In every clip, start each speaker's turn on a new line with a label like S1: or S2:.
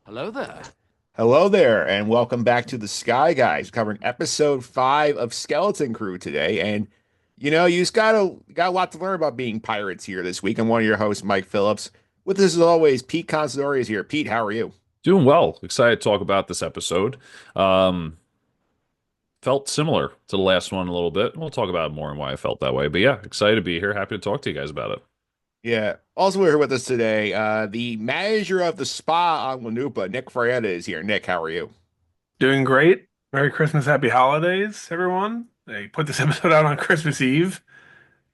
S1: Hello there.
S2: Hello there, and welcome back to the Sky Guys, covering episode 5 of Skeleton Crew today. And you just got a lot to learn about being pirates here this week. I'm one of your hosts, Mike Phillips. With us as always, Pete Consadori is here. Pete, how are you?
S3: Doing well. Excited to talk about this episode. Um, Felt similar to the last one a little bit. We'll talk about it more and why I felt that way. But yeah, excited to be here. Happy to talk to you guys about it.
S2: Yeah. Also, we're here with us today. The manager of the spa on Lanupa, Nick Fraietta, is here. Nick, how are you?
S4: Doing great. Merry Christmas, Happy Holidays, everyone. They put this episode out on Christmas Eve.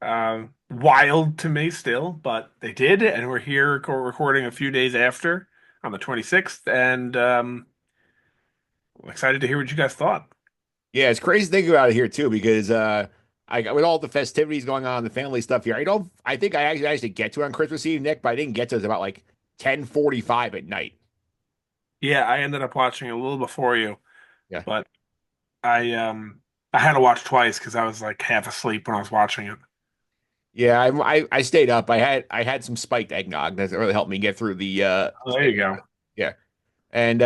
S4: Wild to me still, but they did, and we're here recording a few days after on the 26th, and I'm excited to hear what you guys thought.
S2: Yeah, it's crazy to think about it here too, because with all the festivities going on, the family stuff here, I think I actually get to it on Christmas Eve, Nick, but I didn't get to it about like 10:45 at night.
S4: Yeah, I ended up watching a little before you,
S2: Yeah.
S4: but I had to watch twice because I was like half asleep when I was watching it.
S2: Yeah, I stayed up. I had some spiked eggnog. That really helped me get through the
S4: Oh, there you go.
S2: yeah. And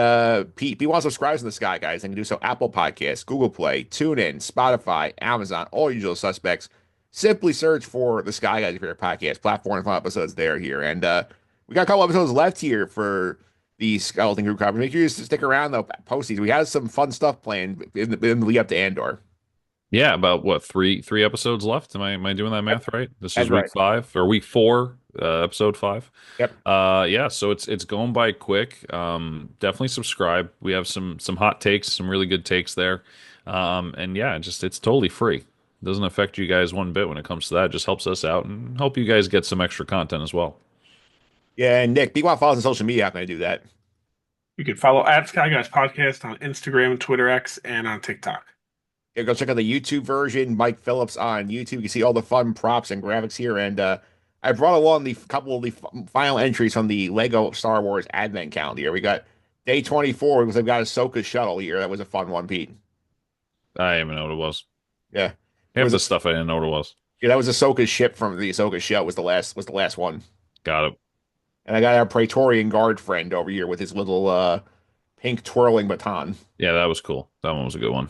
S2: Pete wants to subscribe to the Sky Guys and can do so Apple Podcasts, Google Play, TuneIn, Spotify, Amazon, all usual suspects. Simply search for the Sky Guys for your podcast platform and find episodes there here. And we got a couple episodes left here for the Skeleton Crew coverage. Make sure you stick around though, post these. We have some fun stuff planned in the lead up to Andor.
S3: Yeah, about what, three episodes left? Am I doing that
S2: Yep,
S3: math right? This
S2: that's
S3: is week
S2: right.
S3: five or week four, episode five.
S2: Yep.
S3: Yeah, so it's going by quick. Definitely subscribe. We have some hot takes, some really good takes there. And yeah, just it's totally free. Doesn't affect you guys one bit when it comes to that. It just helps us out and help you guys get some extra content as well.
S2: Yeah, and Nick, people want to follow us on social media. How can I do that?
S4: You can follow at Sky Guys Podcast on Instagram, Twitter X, and on TikTok.
S2: Yeah, go check out the YouTube version. Mike Phillips on YouTube. You can see all the fun props and graphics here. And I brought along the couple of the final entries from the Lego Star Wars Advent calendar here. We got day 24 because they've got Ahsoka's shuttle here. That was a fun one, Pete.
S3: I didn't even know what it was.
S2: Yeah, it
S3: Half
S2: was.
S3: the stuff I didn't know what it was.
S2: Yeah, that was Ahsoka's ship from the Ahsoka show. Was the last one.
S3: Got it.
S2: And I got our Praetorian Guard friend over here with his little pink twirling baton.
S3: Yeah, that was cool. That one was a good one.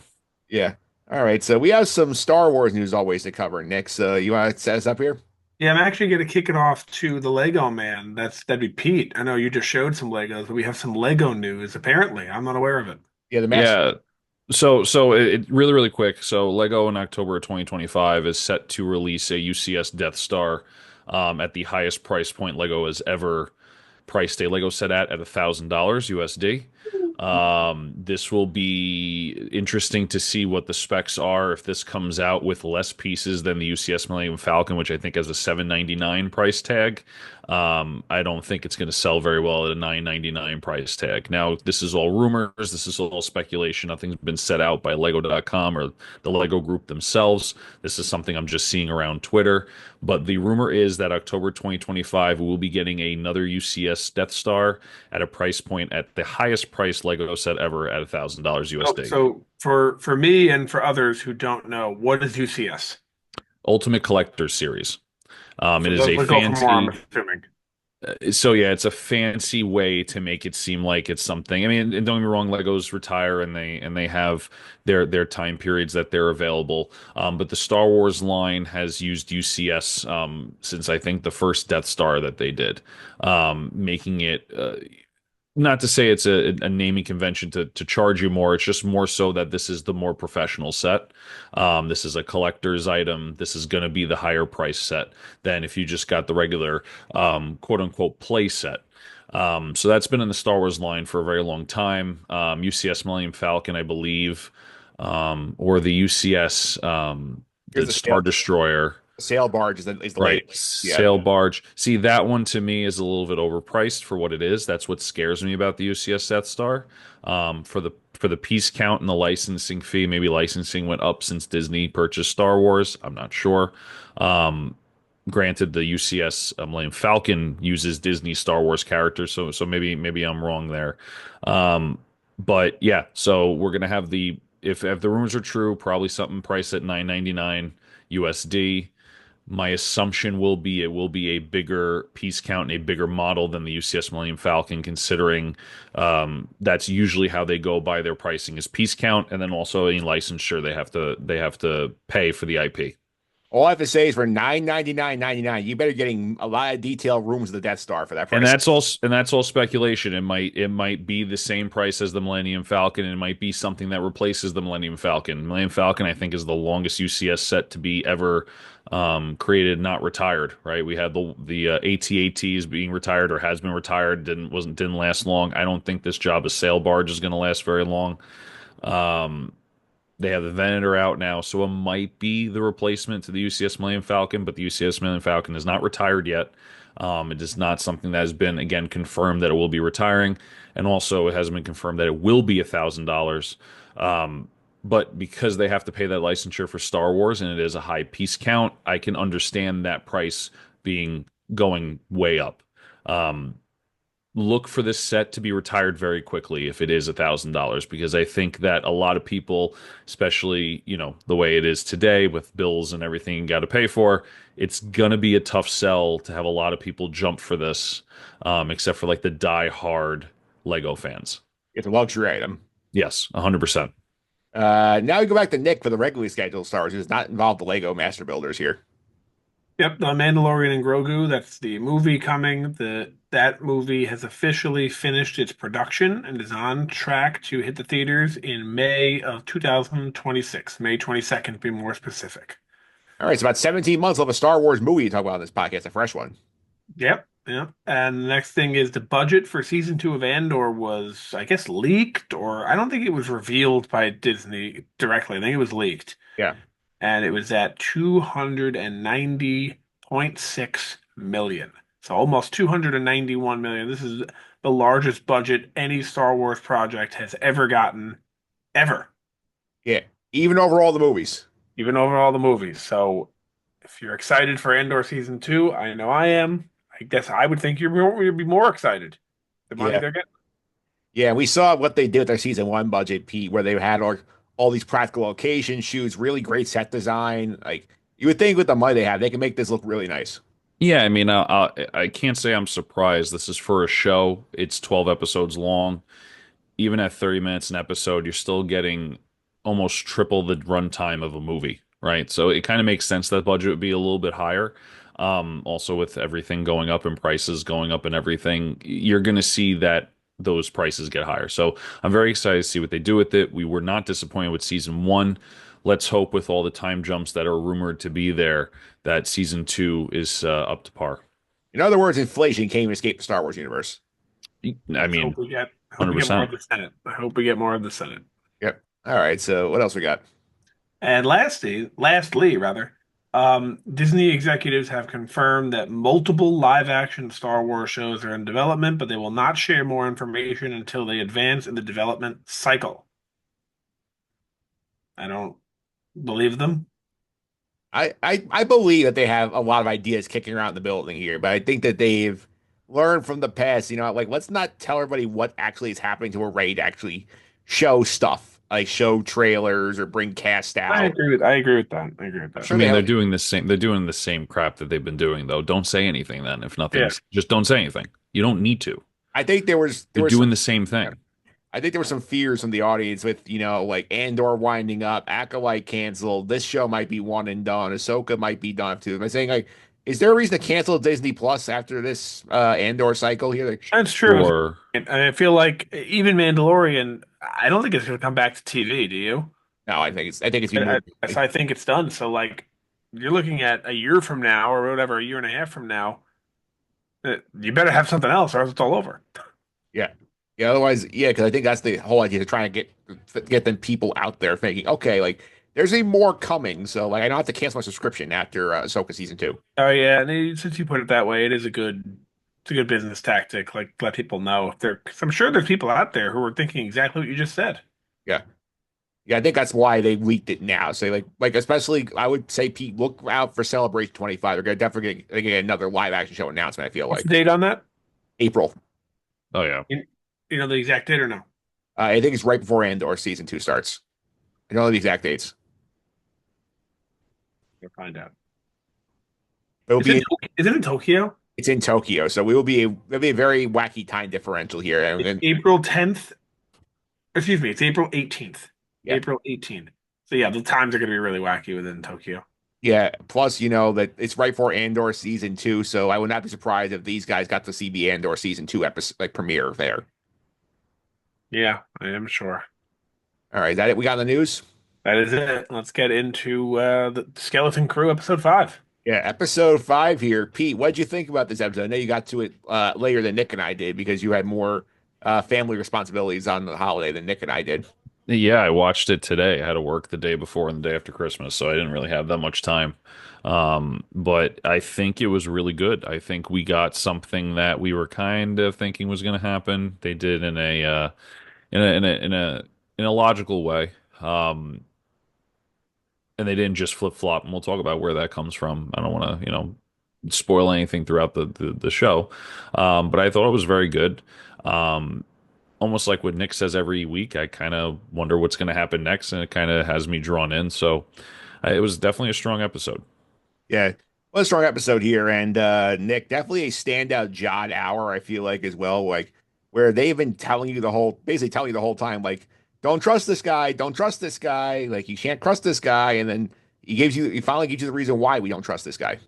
S2: Yeah. All right. So we have some Star Wars news always to cover. Nick, so you want to set us up here?
S4: Yeah, I'm actually going to kick it off to the Lego man. That'd be Pete. I know you just showed some Legos, but we have some Lego news. Apparently, I'm not aware of it.
S2: Yeah, the master.
S3: Yeah. So it really really quick. So Lego in October of 2025 is set to release a UCS Death Star at the highest price point Lego has ever priced a Lego set at $1,000 USD. This will be interesting to see what the specs are if this comes out with less pieces than the UCS Millennium Falcon, which I think has a 799 price tag. I don't think it's going to sell very well at a 999 price tag. Now, this is all rumors. This is all speculation. Nothing's been set out by Lego.com or the Lego group themselves. This is something I'm just seeing around Twitter. But the rumor is that October 2025 we'll be getting another UCS Death Star at a price point at the highest price Lego set ever at $1,000
S4: Oh,
S3: USD.
S4: so for me and for others who don't know, what is UCS?
S3: Ultimate Collector Series.
S4: So
S3: It is a
S4: let's go for more, I'm
S3: fancy.
S4: assuming.
S3: So yeah, it's a fancy way to make it seem like it's something. I mean, and don't get me wrong, Legos retire and they have their time periods that they're available. But the Star Wars line has used UCS since I think the first Death Star that they did, making it not to say it's a naming convention to charge you more. It's just more so that this is the more professional set. This is a collector's item. This is going to be the higher price set than if you just got the regular quote unquote play set. So that's been in the Star Wars line for a very long time. UCS Millennium Falcon, I believe, or the UCS
S2: Here's
S3: the Star Destroyer.
S2: the sail barge is the
S3: Right.
S2: latest. Yeah.
S3: Sail barge. See, that one to me is a little bit overpriced for what it is. That's what scares me about the UCS Death Star. For the piece count and the licensing fee, maybe licensing went up since Disney purchased Star Wars. I'm not sure. Um, Granted, the UCS Millennium Falcon uses Disney Star Wars characters, so maybe I'm wrong there. But yeah, so we're gonna have the if the rumors are true, probably something priced at 999 USD. My assumption will be it will be a bigger piece count and a bigger model than the UCS Millennium Falcon, considering that's usually how they go by their pricing is piece count, and then also any licensure they have to pay for the IP.
S2: All I have to say is for 999.99, you better getting a lot of detailed rooms of the Death Star for that
S3: And
S2: price.
S3: that's all speculation. It might be the same price as the Millennium Falcon, and it might be something that replaces the Millennium Falcon. Millennium Falcon, I think, is the longest UCS set to be ever created, not retired. Right? We had the AT-ATs being retired or has been retired. Didn't last long. I don't think this job of sail barge is going to last very long. Um, they have the Venator out now, so it might be the replacement to the UCS Millennium Falcon, but the UCS Millennium Falcon is not retired yet. It is not something that has been, again, confirmed that it will be retiring, and also it hasn't been confirmed that it will be $1,000. But because they have to pay that licensure for Star Wars and it is a high piece count, I can understand that price being going way up. Um, Look for this set to be retired very quickly if it is $1,000, because I think that a lot of people, especially the way it is today with bills and everything you got to pay for, it's gonna be a tough sell to have a lot of people jump for this, except for like the die-hard Lego fans.
S2: It's a luxury item.
S3: Yes, 100%.
S2: Now we go back to Nick for the regularly scheduled Star Wars, who's not involved the Lego Master Builders here.
S4: Yep, The Mandalorian and Grogu, that's the movie coming. That movie has officially finished its production and is on track to hit the theaters in May of 2026. May 22nd to be more specific.
S2: All right, it's about 17 months of a Star Wars movie to talk about on this podcast, a fresh one.
S4: Yep, yep. And the next thing is the budget for season 2 of Andor was, I guess, leaked, or I don't think it was revealed by Disney directly. I think it was leaked.
S2: Yeah.
S4: And it was at 290.6 million. So almost 291 million. This is the largest budget any Star Wars project has ever gotten, ever,
S2: Yeah. Even over all the movies.
S4: even over all the movies. So if you're excited for Andor season 2, I know I am. I guess I would think you'd be more excited. The money
S2: Yeah.
S4: they're getting.
S2: Yeah, we saw what they did with their season one budget, Pete, where they had all these practical location shoots, really great set design. Like you would think with the money they have, they can make this look really nice.
S3: Yeah, I mean, I can't say I'm surprised. This is for a show. It's 12 episodes long. Even at 30 minutes an episode, you're still getting almost triple the runtime of a movie, right? So it kind of makes sense that budget would be a little bit higher. Also, with everything going up and prices going up and everything, you're going to see that those prices get higher. So I'm very excited to see what they do with it. We were not disappointed with season one. Let's hope with all the time jumps that are rumored to be there that season two is up to par.
S2: In other words, inflation can't even escape the Star Wars universe.
S3: I mean,
S4: Hope we get more of
S3: 100%.
S4: the Senate. I hope we get more of the Senate.
S2: Yep. All right. So what else we got?
S4: And lastly, rather, Disney executives have confirmed that multiple live-action Star Wars shows are in development, but they will not share more information until they advance in the development cycle. I don't believe them.
S2: I believe that they have a lot of ideas kicking around the building here, but I think that they've learned from the past, like let's not tell everybody what actually is happening till we're ready to actually show stuff, like show trailers or bring cast out.
S4: I agree with that. I agree with
S2: I'm
S4: that.
S3: I
S2: sure they
S3: mean,
S2: have.
S3: they're doing the same crap that they've been doing though. Don't say anything then. If
S4: Yeah.
S3: nothing's just don't say anything. You don't need to.
S2: I think there
S3: You're
S2: was
S3: doing
S2: some
S3: the same thing.
S2: I think there were some fears from the audience with, like Andor winding up, Acolyte canceled. This show might be one and done. Ahsoka might be done too. Am I saying like, is there a reason to cancel Disney Plus after this Andor cycle here? Like,
S4: That's true.
S3: Or
S4: And I feel like even Mandalorian, I don't think it's going to come back to TV, do you?
S2: no, I think it's been moved.
S4: I think it's done. So, like, you're looking at a year from now or whatever, a year and a half from now, you better have something else or else it's all over.
S2: Yeah. Yeah, otherwise, yeah, because I think that's the whole idea to try and get them people out there thinking, okay, like there's a more coming, so like I don't have to cancel my subscription after Ahsoka season 2.
S4: Oh yeah, and since you put it that way, it's a good business tactic. Like let people know if there. 'Cause I'm sure there's people out there who are thinking exactly what you just said.
S2: Yeah. Yeah, I think that's why they leaked it now. So like especially I would say Pete, look out for Celebration 25. They're gonna get another live action show announcement, I feel
S4: What's
S2: like.
S4: the date on that?
S2: April.
S3: oh yeah.
S4: You know the exact date or no?
S2: I think it's right before Andor season 2 starts. I don't know the exact dates.
S4: You'll find out.
S2: It'll
S4: Is it
S2: be
S4: is it in Tokyo?
S2: it's in Tokyo, so we will be there'll be a very wacky time differential here,
S4: It's
S2: and
S4: April 10th. Excuse me, it's April 18th.
S2: yeah,
S4: April 18th. So yeah, the times are going to be really wacky within Tokyo.
S2: yeah. Plus, that it's right for Andor season two, so I would not be surprised if these guys got to see the Andor season two episode like premiere there.
S4: Yeah, I am sure.
S2: All right, is that it? We got in the news.
S4: That is it. Let's get into the Skeleton Crew episode 5.
S2: Yeah, episode five here. Pete, what'd you think about this episode? I know you got to it later than Nick and I did because you had more family responsibilities on the holiday than Nick and I did.
S3: Yeah, I watched it today. I had to work the day before and the day after Christmas, so I didn't really have that much time. But I think it was really good. I think we got something that we were kind of thinking was going to happen. They did in a logical way. And they didn't just flip flop. And we'll talk about where that comes from. I don't want to, spoil anything throughout the show. But I thought it was very good. Um, Almost like what Nick says every week. I kind of wonder what's going to happen next, and it kind of has me drawn in. So it was definitely a strong episode.
S2: Yeah. Well, a strong episode here. And Nick, definitely a standout Jod hour, I feel like, as well. Like, where they've been basically telling you the whole time, like, don't trust this guy, don't trust this guy, like, you can't trust this guy. And then he finally gives you the reason why we don't trust this guy.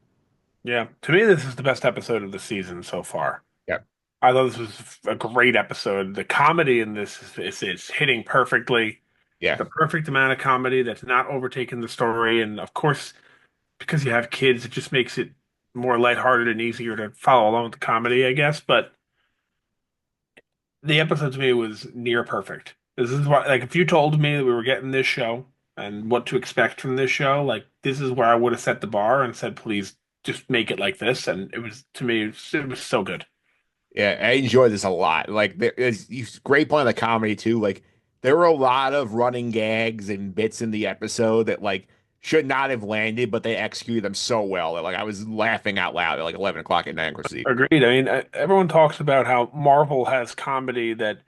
S4: Yeah, to me, this is the best episode of the season so far.
S2: Yeah.
S4: I thought this was a great episode. The comedy in this is hitting perfectly.
S2: Yeah.
S4: The perfect amount of comedy that's not overtaking the story. And of course, because you have kids, it just makes it more lighthearted and easier to follow along with the comedy, I guess. But the episode to me was near perfect. This is why, like, if you told me that we were getting this show and what to expect from this show, like, this is where I would have set the bar and said, please just make it like this. And it was, to me, it was so good.
S2: Yeah, I enjoyed this a lot. Like, it's great point of the comedy too. Like, there were a lot of running gags and bits in the episode that like should not have landed, but they executed them so well that like I was laughing out loud at like 11 o'clock at night, Chrissy.
S4: Agreed. I mean, everyone talks about how Marvel has comedy that,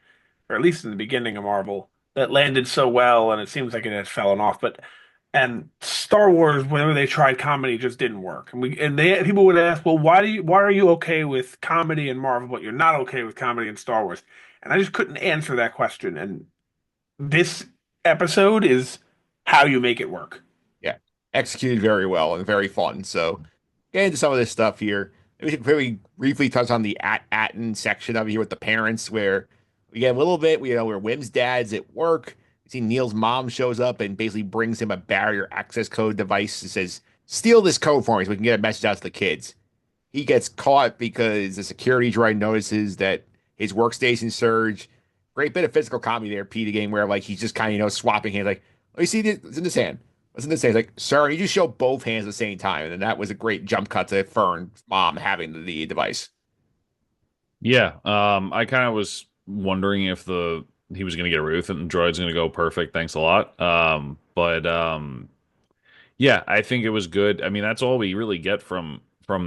S4: or at least in the beginning of Marvel, that landed so well, and it seems like it had fallen off. But and Star Wars, whenever they tried comedy, just didn't work. And people would ask, well, why are you okay with comedy in Marvel, but you're not okay with comedy in Star Wars? And I just couldn't answer that question. And this episode is how you make it work.
S2: Yeah, executed very well and very fun. So, get into some of this stuff here. We should very briefly touch on the Atten section of it here with the parents, where we get a little bit, where Wim's dad's at work. We see Neil's mom shows up and basically brings him a barrier access code device and says, "Steal this code for me so we can get a message out to the kids." He gets caught because the security droid notices that his workstation surge. Great bit of physical comedy there, Pete, again, where like he's just kind of swapping hands, like, "Oh, you see this? It's in this hand. What's in this hand?" He's like, "Sir, you just show both hands at the same time," and then that was a great jump cut to Fern's mom having the device.
S3: Yeah, I kind of was wondering if the he was going to get away with it and droid's going to go perfect. Thanks a lot. But yeah, I think it was good. I mean, that's all we really get from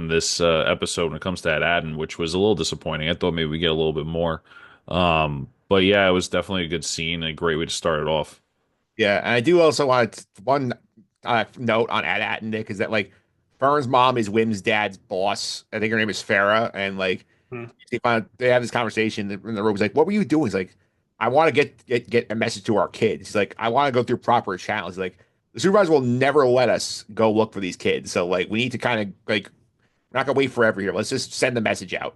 S3: this episode when it comes to that Adden, which was a little disappointing. I thought maybe we get a little bit more. But yeah, it was definitely a good scene, a great way to start it off.
S2: Yeah, and I do also want one note on Ad Nick is that like Fern's mom is Wim's dad's boss. I think her name is Farah, and like
S4: Hmm.
S2: they have this conversation in the room. He's like, "What were you doing?" He's like, "I want to get a message to our kids." He's like, "I want to go through proper channels." He's like, "The supervisor will never let us go look for these kids, so like we need to kind of like we're not gonna wait forever here. Let's just send the message out."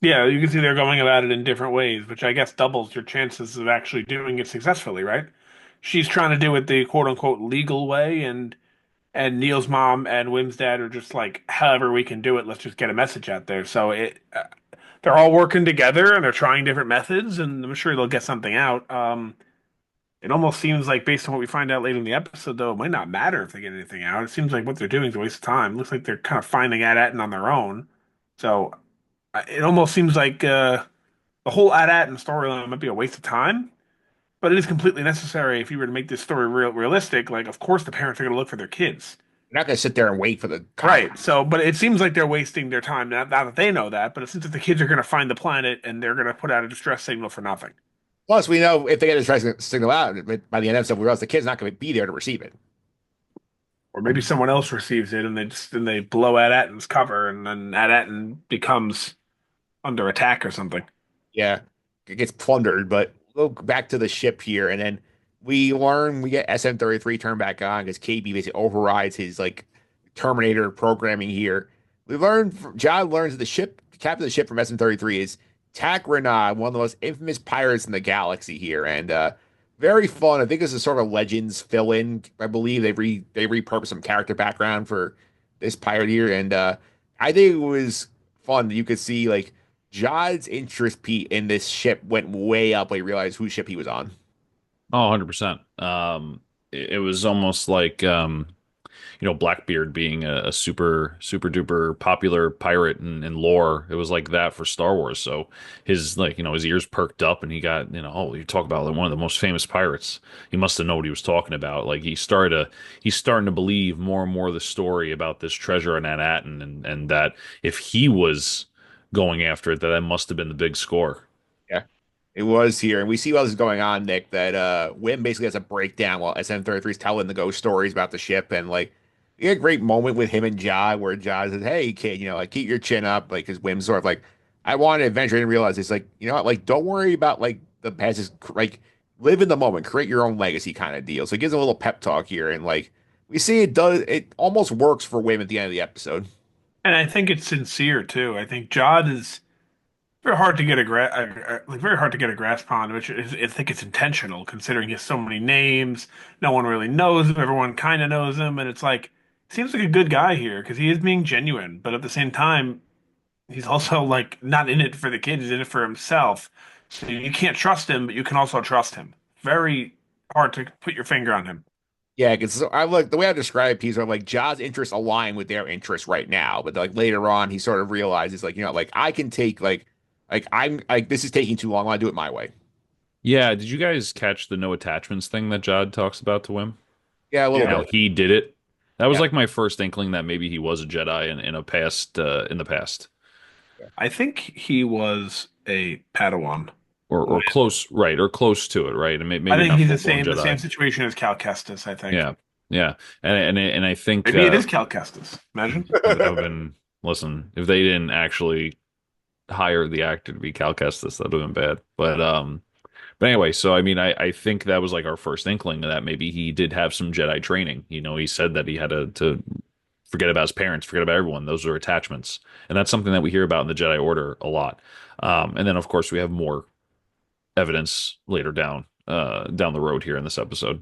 S4: Yeah, you can see they're going about it in different ways, which I guess doubles your chances of actually doing it successfully, right? She's trying to do it the quote unquote legal way, and Neil's mom and Wim's dad are just like, however we can do it, let's just get a message out there. So they're all working together and they're trying different methods, and I'm sure they'll get something out. It almost seems like, based on what we find out later in the episode, though, it might not matter if they get anything out. It seems like what they're doing is a waste of time. It looks like they're kind of finding At-Atten on their own. So it almost seems like the whole At-Atten storyline might be a waste of time, but it is completely necessary if you were to make this story realistic. Like, of course, the parents are going to look for their kids.
S2: We're not gonna sit there and wait for the
S4: Right. So, but it seems like they're wasting their time. Not that they know that, but it seems like the kids are going to find the planet and they're going to put out a distress signal for nothing.
S2: Plus, we know if they get a distress signal out by the end of the episode, we realize the kid's not going to be there to receive it.
S4: Or maybe someone else receives it and they blow At-Atten's cover and then At-Atten becomes under attack or something.
S2: Yeah, it gets plundered. But we'll go back to the ship here, and then we get SM-33 turned back on because KB basically overrides his like Terminator programming here. John learns that the captain of the ship from SM-33 is Tad Rennok, one of the most infamous pirates in the galaxy here, and very fun. I think this is sort of Legends fill-in. I believe they repurposed some character background for this pirate here, and I think it was fun. You could see like Jod's interest, Pete, in this ship went way up when he realized whose ship he was on.
S3: Oh, 100%. It was almost like Blackbeard being a super duper popular pirate in lore. It was like that for Star Wars. So his his ears perked up and he got, oh, you talk about like one of the most famous pirates. He must have known what he was talking about. Like he's starting to believe more and more of the story about this treasure in Manhattan and that if he was going after it, that must have been the big score.
S2: Yeah, it was here. And we see what this is going on, Nick, that Wim basically has a breakdown while SM-33 is telling the ghost stories about the ship. And like, you get a great moment with him and Jod where Jod says, "Hey, kid, like, keep your chin up." Like, his Wim's sort of like, "I want an adventure." I didn't realize it's like, you know what? Like, don't worry about like the past. Just, like, live in the moment, create your own legacy kind of deal. So it gives a little pep talk here. And like, we see it almost works for Wim at the end of the episode.
S4: And I think it's sincere too. I think Jod is very hard to get like very hard to get a grasp on, which is, I think it's intentional considering he has so many names. No one really knows him. Everyone kind of knows him, and it's like seems like a good guy here because he is being genuine, but at the same time, he's also like not in it for the kid. He's in it for himself. So you can't trust him, but you can also trust him. Very hard to put your finger on him.
S2: Yeah, because I look the way I describe Peas are like Jaws' interests align with their interests right now, but like later on, he sort of realizes like like I can take like I'm like this is taking too long. I want to do it my way.
S3: Yeah, did you guys catch the no attachments thing that Jod talks about to Wim?
S2: Yeah, a little
S4: Yeah.
S3: How
S2: bit.
S3: he did it? That was
S2: Yeah,
S3: like my first inkling that maybe he was a Jedi in the past.
S4: I think he was a Padawan.
S3: Or close, right, or close to it, right, and
S4: I
S3: maybe
S4: think
S3: not
S4: he's
S3: full blown
S4: the same
S3: Jedi.
S4: situation as Cal Kestis, I think.
S3: Yeah, yeah, and I think
S4: Maybe it is Cal Kestis. Imagine.
S3: that would have been, listen, if they didn't actually hire the actor to be Cal Kestis, that would have been bad. But anyway, so I mean, I think that was like our first inkling of that maybe he did have some Jedi training. He said that he had to forget about his parents, forget about everyone. Those are attachments, and that's something that we hear about in the Jedi Order a lot. And then of course we have more evidence later down the road here in this episode.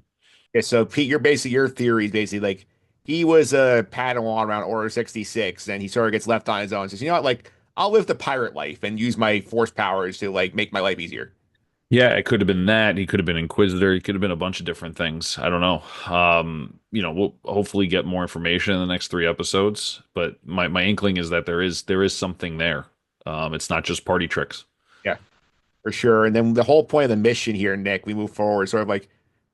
S2: yeah. So Pete, your theory is basically like he was a Padawan around Order 66, and he sort of gets left on his own. Says, you know what, like I'll live the pirate life and use my force powers to like make my life easier.
S3: Yeah, it could have been that. He could have been Inquisitor. He could have been a bunch of different things. I don't know. We'll hopefully get more information in the next three episodes. But my inkling is that there is something there. It's not just party tricks.
S2: Yeah, for sure. And then the whole point of the mission here, Nick, we move forward, sort of like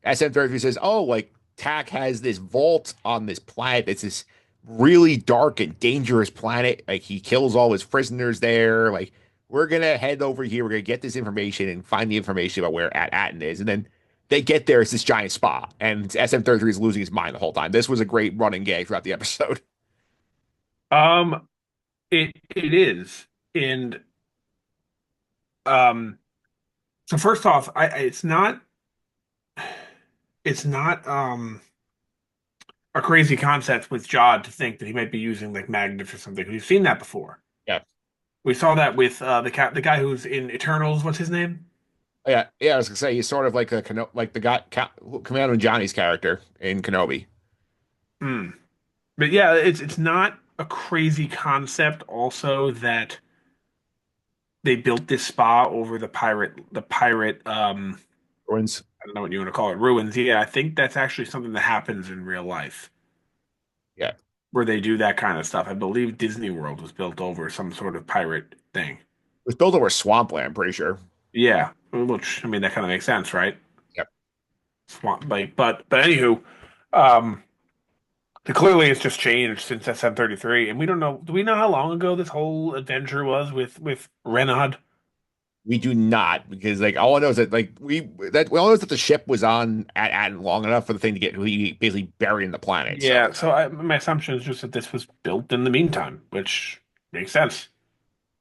S2: SM-33 says, oh, like Tack has this vault on this planet. It's this really dark and dangerous planet. Like he kills all his prisoners there. Like we're gonna head over here. We're gonna get this information and find the information about where Atten is. And then they get there. It's this giant spa, and SM-33 is losing his mind the whole time. This was a great running gag throughout the episode.
S4: Um, it is, and um, so first off, it's not a crazy concept with Jod to think that he might be using like magnets or something. We've seen that before.
S2: Yeah.
S4: We saw that with the guy who's in Eternals. What's his name?
S2: Yeah, yeah. I was gonna say he's sort of like like the guy, Commando Johnny's character in Kenobi.
S4: Hmm. But yeah, it's not a crazy concept. Also, that they built this spa over the pirate
S2: Ruins.
S4: I don't know what you want to call it, ruins. Yeah, I think that's actually something that happens in real life
S2: Yeah.
S4: where they do that kind of stuff. I believe Disney World was built over some sort of pirate thing.
S2: It was built over swampland, I'm pretty sure.
S4: Yeah, which I mean that kind of makes sense, right?
S2: Yep.
S4: Swamp, like, but anywho, um, clearly it's just changed since SM-33, and we don't know. Do we know how long ago this whole adventure was with Renaud?
S2: We do not, because like all I know is that we all know is that the ship was on at long enough for the thing to get basically buried in the planet. So
S4: Yeah, so my assumption is just that this was built in the meantime, which makes sense.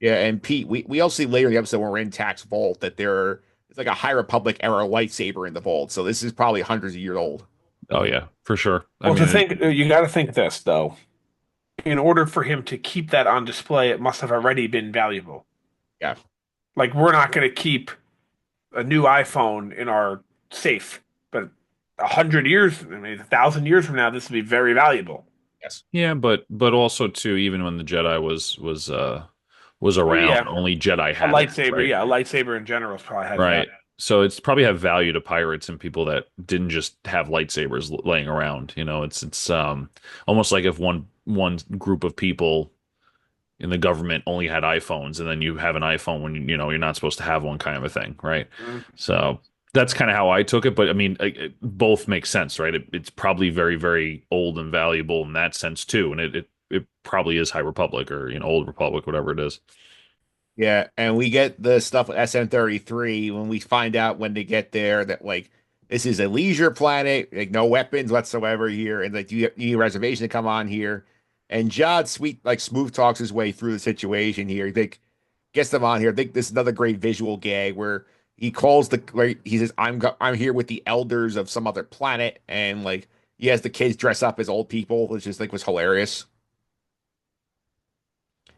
S2: yeah, and Pete, we also see later in the episode when we're in Tax Vault that it's like a High Republic era lightsaber in the vault. So this is probably hundreds of years old.
S3: Oh yeah, for sure. I
S4: Well, to
S3: mean,
S4: think you got to think this though. In order for him to keep that on display, it must have already been valuable.
S2: Yeah.
S4: Like we're not going to keep a new iPhone in our safe, but 100 years, I mean, 1,000 years from now, this will be very valuable.
S2: Yes.
S3: yeah, but also too, even when the Jedi was
S4: Oh
S3: around,
S4: yeah,
S3: only Jedi
S4: a
S3: had it,
S4: lightsaber.
S3: right?
S4: Yeah, a lightsaber in general probably has value.
S3: Right. So it's probably have value to pirates and people that didn't just have lightsabers laying around. You know, it's almost like if one group of people in the government only had iPhones, and then you have an iPhone when you know you're not supposed to have one, kind of a thing, right?
S4: Mm.
S3: So that's kind of how I took it. But I mean, both make sense, right? It's probably very, very old and valuable in that sense too, and it probably is High Republic or Old Republic, whatever it is.
S2: Yeah, and we get the stuff with SM-33 when we find out when they get there that like this is a leisure planet, like no weapons whatsoever here, and like you need a reservation to come on here. And Jod smooth talks his way through the situation here. He gets them on here. I think this is another great visual gag where he says I'm here with the elders of some other planet, and like he has the kids dress up as old people, which is like was hilarious.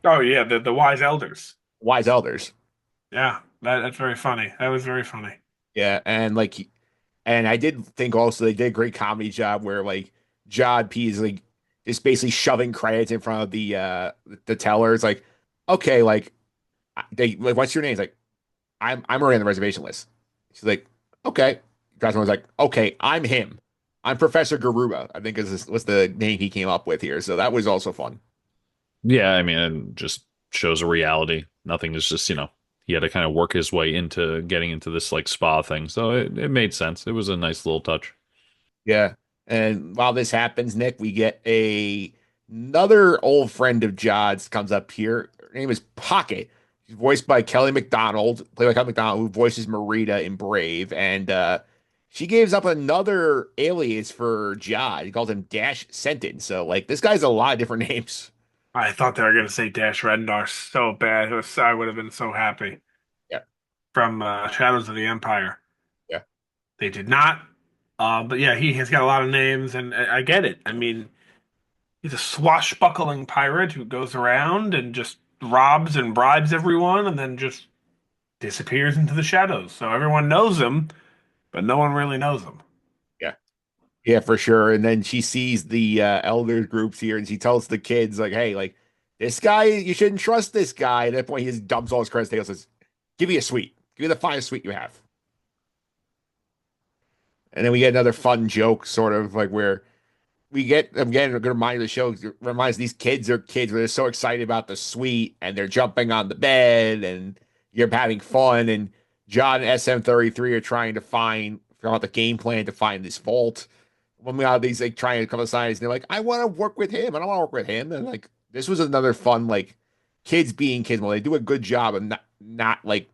S4: Oh yeah, the wise elders.
S2: Wise elders.
S4: Yeah, that's very funny. That was very funny.
S2: Yeah, and I did think also they did a great comedy job where like Jod P is like just basically shoving credits in front of the teller. It's like, okay, like they like what's your name? He's like, I'm already on the reservation list. She's like, okay. Josh was like, okay, I'm him. I'm Professor Garuba, I think is was the name he came up with here. So that was also fun.
S3: Yeah, I mean, it just shows a reality. Nothing is just, he had to kind of work his way into getting into this like spa thing. So it made sense. It was a nice little touch.
S2: Yeah. And while this happens, Nick, we get another old friend of Jod's comes up here. Her name is Pocket. She's voiced by Kelly McDonald, played by Kelly McDonald, who voices Marita in Brave. And she gives up another alias for Jod. He calls him Dash Sentence. So like this guy's a lot of different names.
S4: I thought they were going to say Dash Rendar so bad. I would have been so happy
S2: Yeah.
S4: from Shadows of the Empire.
S2: Yeah.
S4: They did not. But yeah, he has got a lot of names, and I get it. I mean, he's a swashbuckling pirate who goes around and just robs and bribes everyone and then just disappears into the shadows. So everyone knows him, but no one really knows him.
S2: Yeah. Yeah, for sure. And then she sees the elder groups here and she tells the kids, like, hey, like, this guy, you shouldn't trust this guy. At that point, he just dumps all his credits. He says, give me a sweet. Give me the finest sweet you have. And then we get another fun joke, sort of like where we get, again, a good reminder of the show. It reminds these kids are kids where they're so excited about the sweet and they're jumping on the bed and you're having fun. And John and SM-33 are trying to figure out the game plan to find this vault. When we have these like trying to come to science, and they're like, I want to work with him. I don't want to work with him. And like this was another fun, like kids being kids. Well, they do a good job of not like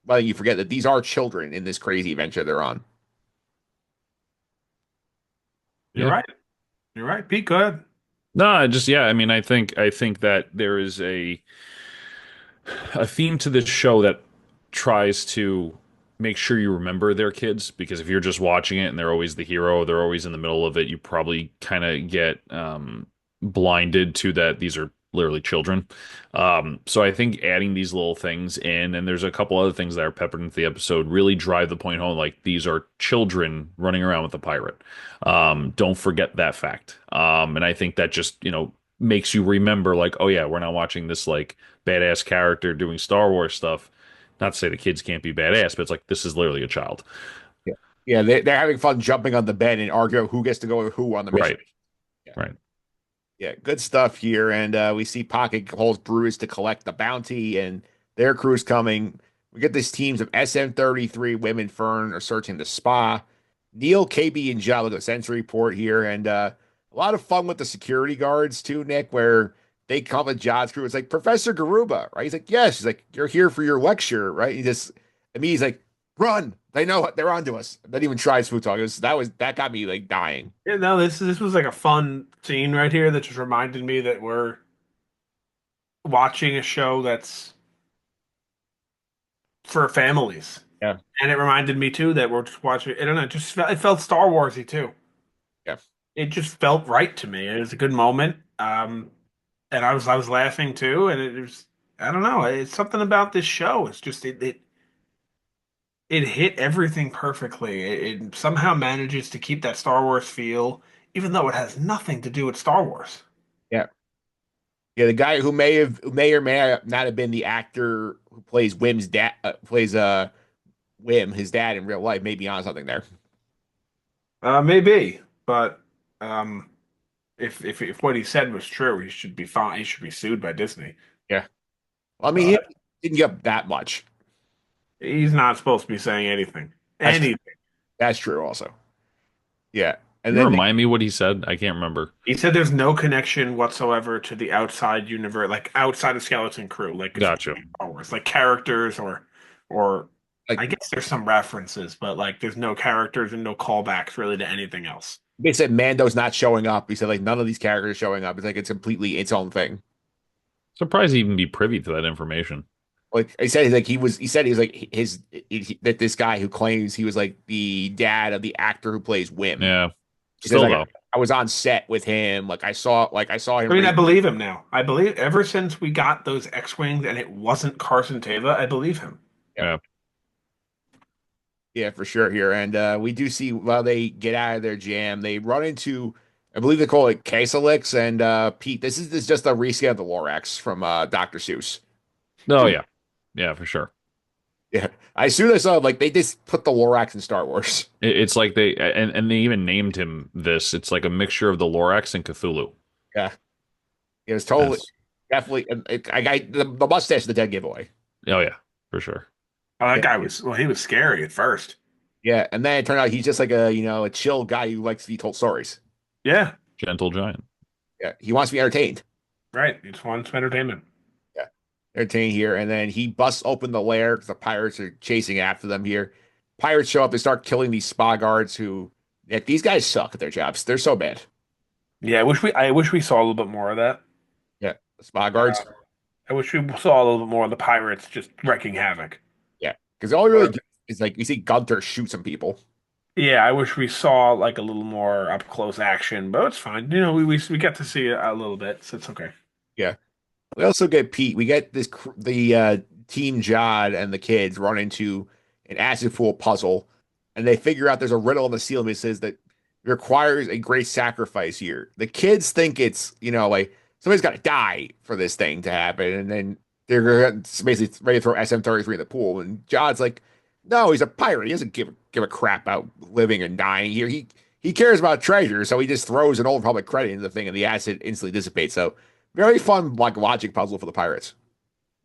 S2: letting you forget that these are children in this crazy adventure they're on.
S4: You're
S3: Yeah.
S4: right. You're right. Pete, go ahead.
S3: No, just yeah, I mean, I think that there is a theme to this show that tries to make sure you remember their kids, because if you're just watching it and they're always the hero, they're always in the middle of it, you probably kind of get blinded to that these are literally children. So I think adding these little things in, and there's a couple other things that are peppered into the episode, really drive the point home. Like these are children running around with a pirate. Don't forget that fact. And I think that just, makes you remember like, oh yeah, we're not watching this like badass character doing Star Wars stuff. Not to say the kids can't be badass, but it's like this is literally a child.
S2: Yeah. Yeah, they're having fun jumping on the bed and arguing who gets to go with who on the mission.
S3: Right.
S2: Yeah.
S3: Right.
S2: Yeah, good stuff here. And we see Pocket calls Bruce to collect the bounty, and their crew's coming. We get these teams of SM-33, Women Fern are searching the spa. Neil, KB, and Jolly go sentry report here. And a lot of fun with the security guards, too, Nick, where they come with John's crew. It's like Professor Garuba, right? He's like, yes. He's like, you're here for your lecture, right? He just, I mean, he's like, run. They know what they're onto us. They didn't even try smooth talk. That got me like dying.
S4: Yeah, no, this was like a fun scene right here that just reminded me that we're watching a show that's for families.
S2: Yeah,
S4: And it reminded me too that we're just watching. I don't know, it felt Star Warsy too.
S2: yeah,
S4: It just felt right to me. It was a good moment. And I was laughing too, and it was I don't know. It's something about this show. It's just it hit everything perfectly. It somehow manages to keep that Star Wars feel, even though it has nothing to do with Star Wars.
S2: yeah. Yeah, the guy who may or may not have been the actor who plays Wim's dad plays Wim, his dad in real life, may be on something there.
S4: Maybe, but um, if what he said was true, he should be fine. He should be sued by Disney.
S2: Yeah. Well, I mean, he
S4: But
S2: didn't get up that much.
S4: he's not supposed to be saying anything.
S2: That's
S4: Anything.
S2: that's true also. Yeah. And
S3: You
S2: then
S3: remind me what he said? I can't remember.
S4: He said there's no connection whatsoever to the outside universe, like outside of Skeleton Crew, like it's
S3: Gotcha.
S4: Star Wars, like characters or
S2: like
S4: I guess there's some references, but like there's no characters and no callbacks really to anything else.
S2: they said Mando's not showing up. He said like none of these characters are showing up. It's like it's completely its own thing.
S3: Surprised he even be privy to that information.
S2: Like I said, he said he was like that this guy who claims he was like the dad of the actor who plays Wim.
S3: Yeah.
S2: He says
S3: Still
S2: like
S3: though.
S2: I was on set with him. I saw him.
S4: I mean, I believe him now. I believe ever since we got those X-Wings and it wasn't Carson Teva, I believe him.
S2: Yeah.
S3: Yeah.
S2: Yeah, for sure here. And we do see while they get out of their jam, they run into, I believe they call it Casalix and Pete. This is just a reskin of the Lorax from Dr. Seuss.
S3: Oh yeah. Yeah, for sure.
S2: Yeah. I assume I saw like they just put the Lorax in Star Wars.
S3: It's like and they even named him this. It's like a mixture of the Lorax and Cthulhu.
S2: Yeah. It was totally
S3: Yes.
S2: definitely the mustache is the dead giveaway.
S3: Oh yeah, for sure.
S4: Oh, that
S2: Yeah.
S4: guy was well, he was scary at first.
S2: Yeah. And then it turned out he's just like a chill guy who likes to be told stories.
S4: Yeah,
S3: Gentle giant.
S2: Yeah. He wants to be entertained.
S4: right. He just wants some entertainment.
S2: Yeah. Entertained here. And then he busts open the lair because the pirates are chasing after them here. Pirates show up, they start killing these spa guards who these guys suck at their jobs. They're so bad.
S4: Yeah, I wish we saw a little bit more of that.
S2: Yeah. The spa guards.
S4: I wish we saw a little bit more of the pirates just wreaking havoc.
S2: Yeah. Because all we really do is like we see Gunther shoot some people.
S4: Yeah, I wish we saw like a little more up close action, but it's fine. You know, we got to see it a little bit, so it's okay.
S2: Yeah. We also get Pete. We get the Team Jod and the kids run into an acid pool puzzle, and they figure out there's a riddle on the ceiling that says that requires a great sacrifice here. The kids think it's like somebody's got to die for this thing to happen, and then they're basically ready to throw SM-33 in the pool. And Jod's like, "No, he's a pirate. He doesn't give a crap about living and dying here. He cares about treasure, so he just throws an old Republic credit into the thing, and the acid instantly dissipates." So very fun, like logic puzzle for the pirates.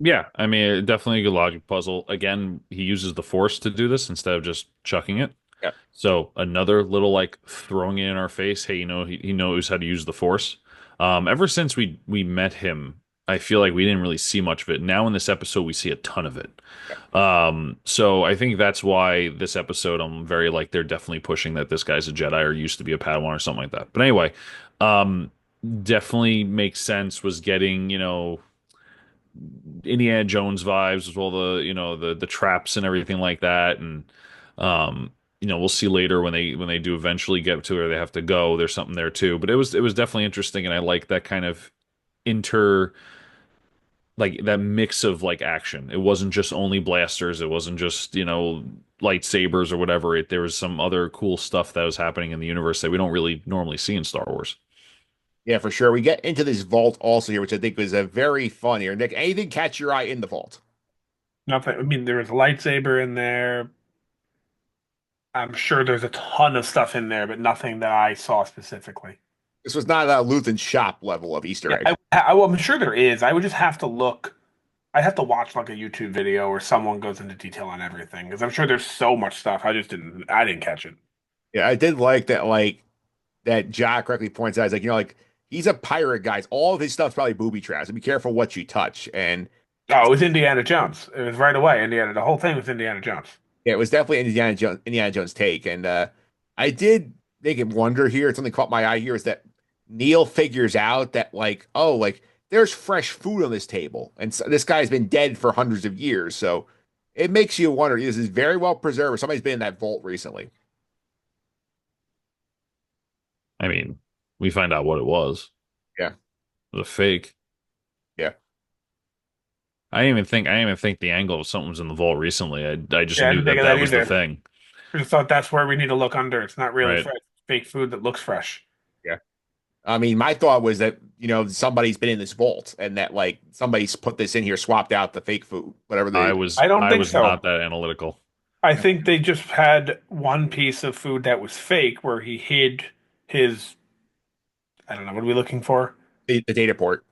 S3: Yeah, I mean, definitely a good logic puzzle. Again, he uses the Force to do this instead of just chucking it.
S2: Yeah,
S3: So another little like throwing it in our face. Hey, he knows how to use the Force. Ever since we met him, I feel like we didn't really see much of it. Now in this episode, we see a ton of it. So I think that's why this episode, I'm very like they're definitely pushing that this guy's a Jedi or used to be a Padawan or something like that. But anyway, definitely makes sense. Was getting Indiana Jones vibes with all the traps and everything like that, and we'll see later when they do eventually get to where they have to go. There's something there too, but it was definitely interesting, and I like that kind of inter like that mix of like action. It wasn't just only blasters. It wasn't just lightsabers or whatever. There was some other cool stuff that was happening in the universe that we don't really normally see in Star Wars.
S2: yeah, for sure. We get into this vault also here, which I think was a very fun here. Nick, anything catch your eye in the vault?
S4: Nothing. I mean, there was a lightsaber in there. I'm sure there's a ton of stuff in there, but nothing that I saw specifically.
S2: This was not a Luthen shop level of Easter egg.
S4: Yeah, I'm sure there is. I would just have to look. I'd have to watch like a YouTube video where someone goes into detail on everything because I'm sure there's so much stuff. I didn't catch it.
S2: Yeah, I did like that. Like that, Jack correctly points out. He's like, he's a pirate, guys. All of his stuff's probably booby traps. So be careful what you touch. And
S4: Oh, it was Indiana Jones. It was right away. Indiana. The whole thing was Indiana Jones.
S2: yeah, it was definitely Indiana Jones take. And I did make him wonder here. Something caught my eye here is that Neil figures out that like, oh, like there's fresh food on this table, and so, this guy's been dead for hundreds of years. So it makes you wonder. This is very well preserved. Somebody's been in that vault recently.
S3: I mean, we find out what it was.
S2: Yeah,
S3: It was a fake.
S2: yeah,
S3: I didn't even think the angle of something was in the vault recently. I just
S4: Yeah, I
S3: knew
S4: didn't think
S3: that
S4: of
S3: that
S4: that
S3: was the
S4: either.
S3: thing,
S4: I just thought that's where we need to look under. It's not really
S3: right?
S4: fresh, fake food that looks fresh.
S2: yeah. I mean, my thought was that somebody's been in this vault, and that like somebody's put this in here, swapped out the fake food, whatever
S3: I
S2: they.
S3: was
S4: I don't
S3: I
S4: think
S3: was
S4: so.
S3: not that analytical.
S4: I think they just had one piece of food that was fake where he hid his, I don't know, what are we looking for?
S2: The data port.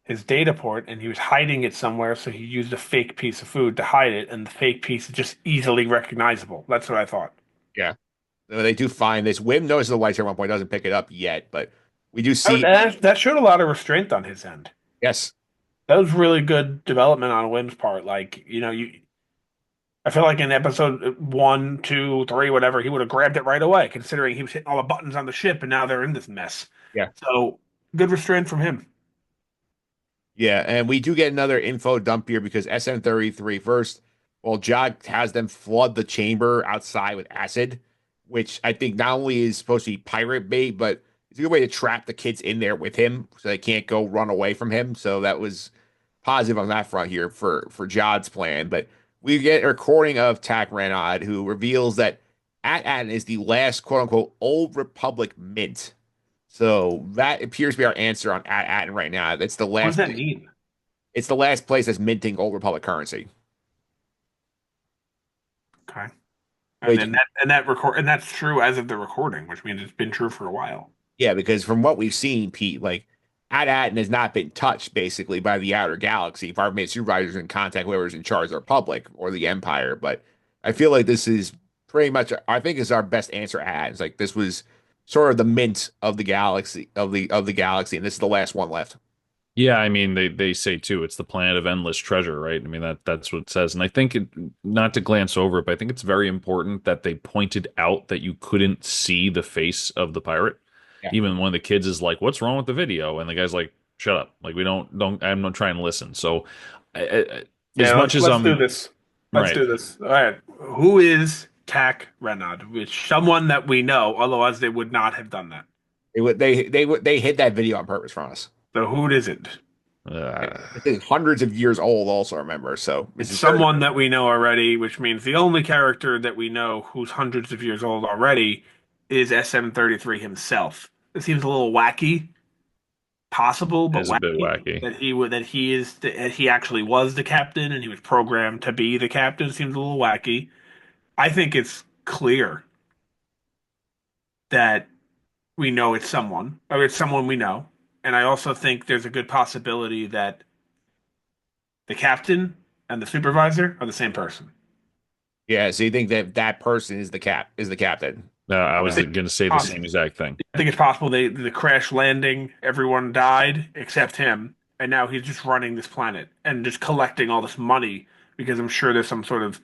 S4: His data port, and he was hiding it somewhere, so he used a fake piece of food to hide it, and the fake piece is just easily recognizable. That's what I thought.
S2: Yeah. They do find this. Wim notices the lights here at one point, doesn't pick it up yet, but we do
S4: Oh,
S2: see.
S4: that showed a lot of restraint on his end.
S2: Yes.
S4: That was really good development on Wim's part. Like, I feel like in episode one, two, three, whatever, he would have grabbed it right away, considering he was hitting all the buttons on the ship, and now they're in this mess.
S2: Yeah.
S4: So good restraint from him.
S2: Yeah. And we do get another info dump here because SM-33 first, well, Jog has them flood the chamber outside with acid, which I think not only is supposed to be pirate bait, but it's a good way to trap the kids in there with him so they can't go run away from him. So that was positive on that front here for Jod's plan. But we get a recording of Tad Rennok, who reveals that At is the last quote unquote old Republic mint. So that appears to be our answer on At right now. That's the
S4: What does
S2: last.
S4: that mean?
S2: It's the last place that's minting old Republic currency.
S4: Okay. And
S2: Which
S4: then that's true as of the recording, which means it's been true for a while.
S2: yeah, because from what we've seen, Pete, like At has not been touched basically by the outer galaxy. If our main supervisors in contact whoever's in charge of the Republic or the Empire, but I feel like this is pretty much I think is our best answer. At it's like this was sort of the mint of the galaxy of the galaxy, and this is the last one left.
S3: Yeah, I mean they say too, it's the planet of endless treasure, right? I mean that's what it says. And I think not to glance over it, but I think it's very important that they pointed out that you couldn't see the face of the pirate.
S2: Yeah.
S3: Even one of the kids is like, "What's wrong with the video?" And the guy's like, "Shut up. Like we don't I'm not trying to listen." So as
S4: Yeah,
S3: much as
S4: let's do
S3: I'm
S4: this. Let's
S3: right.
S4: do this. All right. Who is Tak Renard? Which someone that we know, otherwise they would not have done that.
S2: They hid that video on purpose from us.
S4: So who is it?
S3: Uh,
S2: It's hundreds of years old, also remember. So this
S4: It's
S2: is very
S4: someone that we know already, which means the only character that we know who's hundreds of years old already is SM-33 himself. It seems a little wacky, possible, but
S3: is a bit
S4: wacky
S3: wacky.
S4: that he actually was the captain and he was programmed to be the captain seems a little wacky. I think it's clear that we know it's someone, or it's someone we know. And I also think there's a good possibility that the captain and the supervisor are the same person.
S2: yeah. So you think that that person is the captain?
S3: I was
S2: Okay.
S3: going to say the same exact thing.
S4: I think it's possible the crash landing, everyone died except him, and now he's just running this planet and just collecting all this money because I'm sure there's some sort of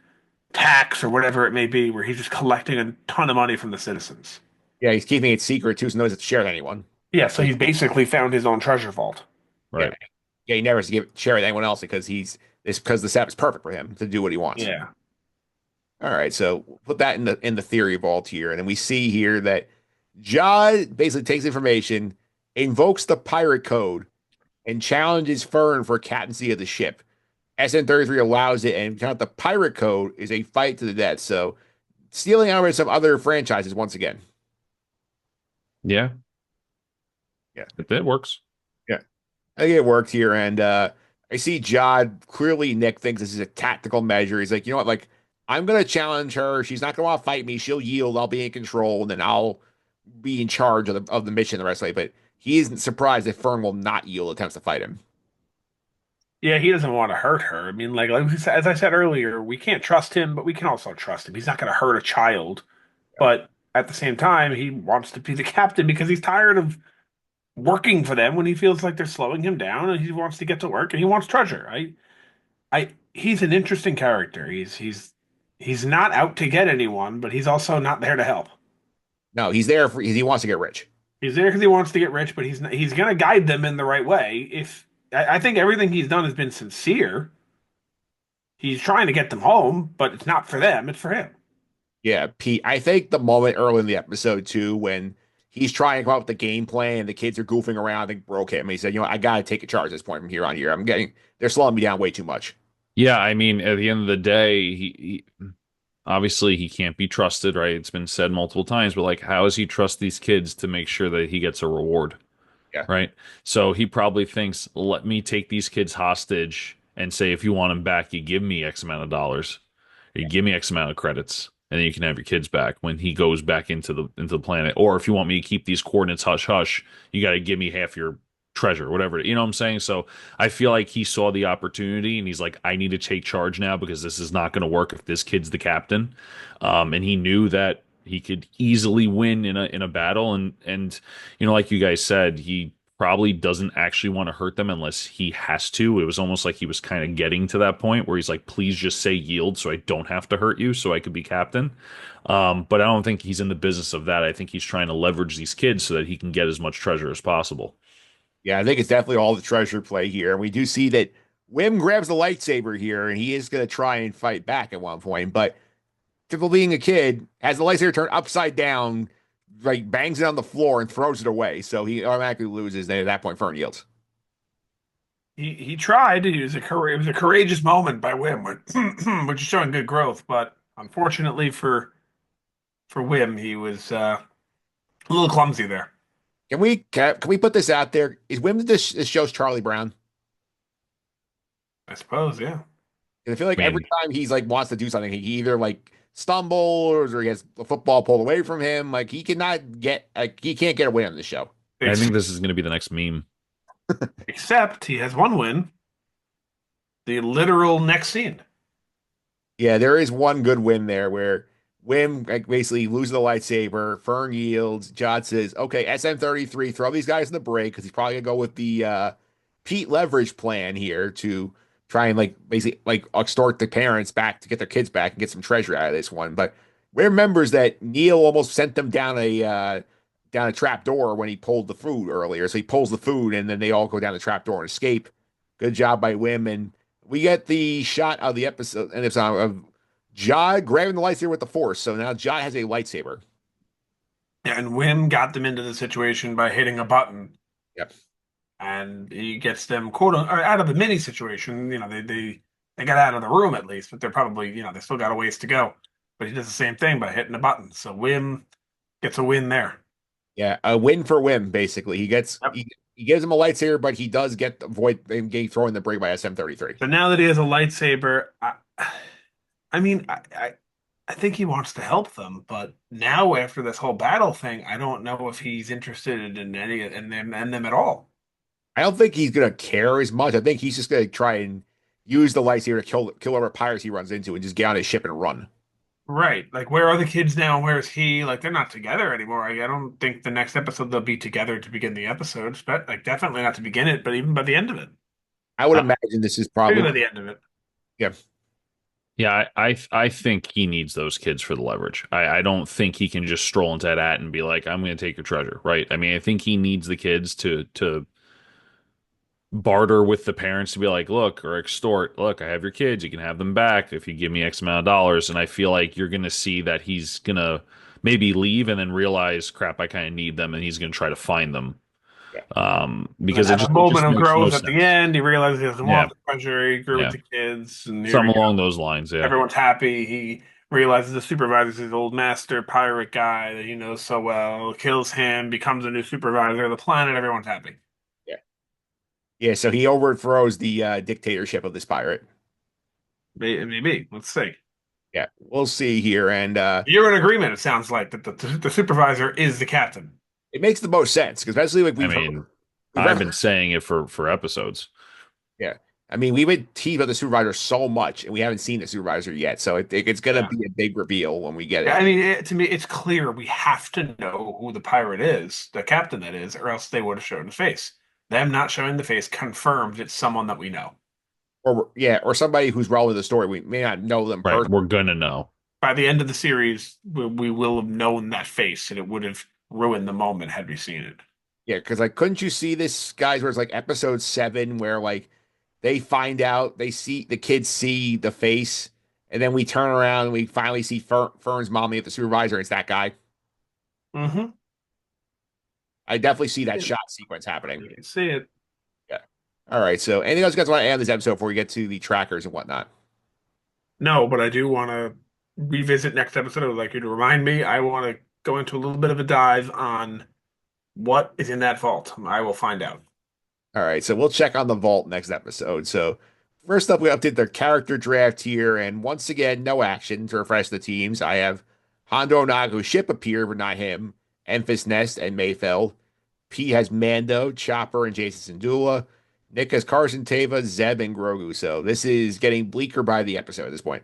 S4: tax or whatever it may be where he's just collecting a ton of money from the citizens.
S2: Yeah, he's keeping it secret too, so no one has to share with anyone.
S4: Yeah, so he's basically found his own treasure vault.
S2: Yeah,
S3: Right.
S2: yeah. He never has to share with anyone else because it's because the setup is perfect for him to do what he wants.
S4: Yeah.
S2: All right, so put that in the theory vault here, and then we see here that Jod basically takes information, invokes the pirate code, and challenges Fern for captaincy of the ship. SN-33 allows it, and count the pirate code is a fight to the death. So stealing elements of other franchises once again.
S3: Yeah,
S2: Yeah.
S3: it works.
S2: Yeah. I think it worked here, and I see Jod clearly. Nick thinks this is a tactical measure. He's like, you know what, like I'm gonna challenge her. She's not gonna want to fight me. She'll yield. I'll be in control, and then I'll be in charge of the mission the rest of the way. But he isn't surprised if Fern will not yield attempts to fight him.
S4: Yeah, he doesn't want to hurt her. I mean, as I said earlier, we can't trust him, but we can also trust him. He's not going to hurt a child. But at the same time, he wants to be the captain because he's tired of working for them when he feels like they're slowing him down, and he wants to get to work and he wants treasure. He's an interesting character. He's not out to get anyone, but he's also not there to help.
S2: No, he's there for he wants to get rich.
S4: He's there because he wants to get rich, but he's going to guide them in the right way. If I think everything he's done has been sincere. He's trying to get them home, but it's not for them, it's for him.
S2: Yeah, Pete. I think the moment early in the episode too, when he's trying to come up with the game plan and the kids are goofing around, I think broke him. He said, "You know, I got to take a charge at this point from here on here. They're slowing me down way too much."
S3: Yeah, I mean, at the end of the day, he obviously he can't be trusted, right? It's been said multiple times, but like, how does he trust these kids to make sure that he gets a reward,
S2: Yeah,
S3: right? So he probably thinks, let me take these kids hostage and say, if you want them back, you give me X amount of dollars, or you give me X amount of credits, and then you can have your kids back when he goes back into the planet. Or if you want me to keep these coordinates hush hush, you got to give me half your treasure, whatever. You know what I'm saying? So I feel like he saw the opportunity and he's like, I need to take charge now because this is not going to work if this kid's the captain. And he knew that he could easily win in a battle. And like you guys said, he probably doesn't actually want to hurt them unless he has to. It was almost like he was kind of getting to that point where he's like, please just say yield so I don't have to hurt you so I could be captain. But I don't think he's in the business of that. I think he's trying to leverage these kids so that he can get as much treasure as possible.
S2: yeah. I think it's definitely all the treasure play here, and we do see that Wim grabs the lightsaber here, and he is going to try and fight back at one point, but typical being a kid, has the lightsaber turned upside down, like bangs it on the floor and throws it away. So he automatically loses. And at that point, Fern yields.
S4: He tried. It was a courageous moment by Wim, which is showing good growth. But unfortunately for Wim, he was a little clumsy there.
S2: Can we put this out there? Is Wim this show's Charlie Brown?
S4: I suppose, yeah.
S2: 'Cause I feel like
S3: I
S2: every
S3: mean,
S2: time he's like wants to do something, he either like stumbles or he has a football pulled away from him. Like he can't get away on this show.
S3: I
S4: Ex-
S3: think this is going to be the next meme.
S4: Except he has one win, the literal next scene.
S2: Yeah, there is one good win there where Wim like, basically loses the lightsaber. Fern yields. Jod says, "Okay, SM-33, throw these guys in the break because he's probably gonna go with the Pete leverage plan here to try and like basically like extort the parents back to get their kids back and get some treasure out of this one." But Wim remembers that Neil almost sent them down a trap door when he pulled the food earlier. So he pulls the food and then they all go down the trap door and escape. Good job by Wim. And we get the shot of the episode and it's of Jod grabbing the lightsaber with the Force. So now Jod has a lightsaber.
S4: And Wim got them into the situation by hitting a button,
S2: Yep.
S4: and he gets them or out of the mini situation. They got out of the room at least, but they're probably they still got a ways to go. But he does the same thing by hitting a button. So Wim gets a win there.
S2: Yeah, a win for Wim, basically.
S4: Yep.
S2: He gives him a lightsaber, but he does get the avoid him getting thrown in the break by SM-33.
S4: So now that he has a lightsaber, I mean, I think he wants to help them, but now after this whole battle thing, I don't know if he's interested in any in them at all.
S2: I don't think he's gonna care as much. I think he's just gonna try and use the lightsaber to kill whatever pirates he runs into and just get on his ship and run.
S4: Right. Like, where are the kids now? And where's he? Like, they're not together anymore. I don't think the next episode they'll be together to begin the episodes, but like, definitely not to begin it, but even by the end of it.
S2: I would
S3: Uh,
S2: imagine this is
S4: Maybe
S2: probably
S4: by the end of it.
S2: yeah.
S3: yeah, I think he needs those kids for the leverage. I don't think he can just stroll into that and be like, I'm going to take your treasure, right? I mean, I think he needs the kids to barter with the parents to be like, look, or extort, look, I have your kids, you can have them back if you give me X amount of dollars. And I feel like you're going to see that he's going to maybe leave and then realize, crap, I kind of need them, and he's going to try to find them.
S2: Yeah.
S3: Because
S4: And have a
S3: it just
S4: moment of
S3: makes no
S4: growth at the
S3: sense.
S4: end. He realizes he doesn't
S3: Yeah,
S4: want the treasure. He grew
S3: yeah,
S4: with the kids, and here we
S3: something
S4: go.
S3: along those lines. Yeah,
S4: Everyone's happy. He realizes the supervisor's his old master pirate guy that he knows so well, kills him, becomes a new supervisor of the planet. Everyone's happy.
S2: Yeah. Yeah, so he overthrows the dictatorship of this pirate.
S4: Maybe. Let's see.
S2: Yeah, we'll see here. And
S4: You're in agreement, it sounds like, that the supervisor is the captain.
S2: it makes the most sense because especially like
S3: I mean, I've been saying it for episodes.
S2: yeah. I mean, we've been teased about the supervisor so much, and we haven't seen the supervisor yet. So it's going to
S4: Yeah.
S2: be a big reveal when we get
S4: Yeah,
S2: it.
S4: I mean, to me, it's clear we have to know who the pirate is, the captain that is, or else they would have shown the face. Them not showing the face confirms it's someone that we know.
S2: Or yeah, or somebody who's relevant to the story. We may not know them
S3: Right.
S2: personally.
S3: We're gonna know.
S4: By the end of the series, we will have known that face, and it would have ruined the moment had we seen it.
S2: Yeah, because like, couldn't you see this, guys? Where it's like episode 7, where like they find out, they see the kids see the face, and then we turn around and we finally see Fern's mommy at the supervisor. It's that guy.
S4: Mm-hmm.
S2: I definitely see that
S4: Yeah,
S2: shot sequence happening.
S4: you can see it.
S2: Yeah. All right. So, anything else you guys want to add on this episode before we get to the trackers and whatnot?
S4: No, but I do want to revisit next episode. I would like you to remind me. I want to go into a little bit of a dive on what is in that vault. I will find out.
S2: All right. So we'll check on the vault next episode. So first up, we update their character draft here, and once again, no action to refresh the teams. I have Hondo Onagu's ship appear, but not him. Enfys Nest and Mayfeld. P has Mando, Chopper, and Jason Syndulla. Nick has Carson Teva, Zeb, and Grogu. So this is getting bleaker by the episode at this point.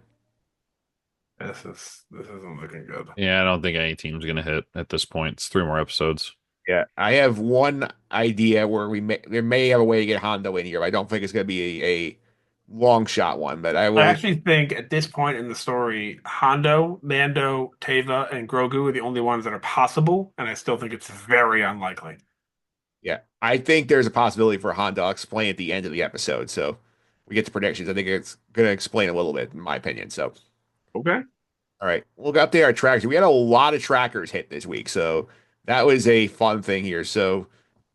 S4: This isn't looking good.
S3: Yeah, I don't think any team's gonna hit at this point. It's 3 more episodes.
S2: Yeah, I have one idea where there may have a way to get Hondo in here, but I don't think it's going to be a long shot one. But I will.
S4: I actually think at this point in the story, Hondo, Mando, Teva, and Grogu are the only ones that are possible, and I still think it's very unlikely.
S2: Yeah, I think there's a possibility for Hondo. I'll explain at the end of the episode. So we get to predictions. I think it's going to explain a little bit, in my opinion. So,
S4: Okay.
S2: all right, we'll go up there. Our trackers. We had a lot of trackers hit this week, so that was a fun thing here. So,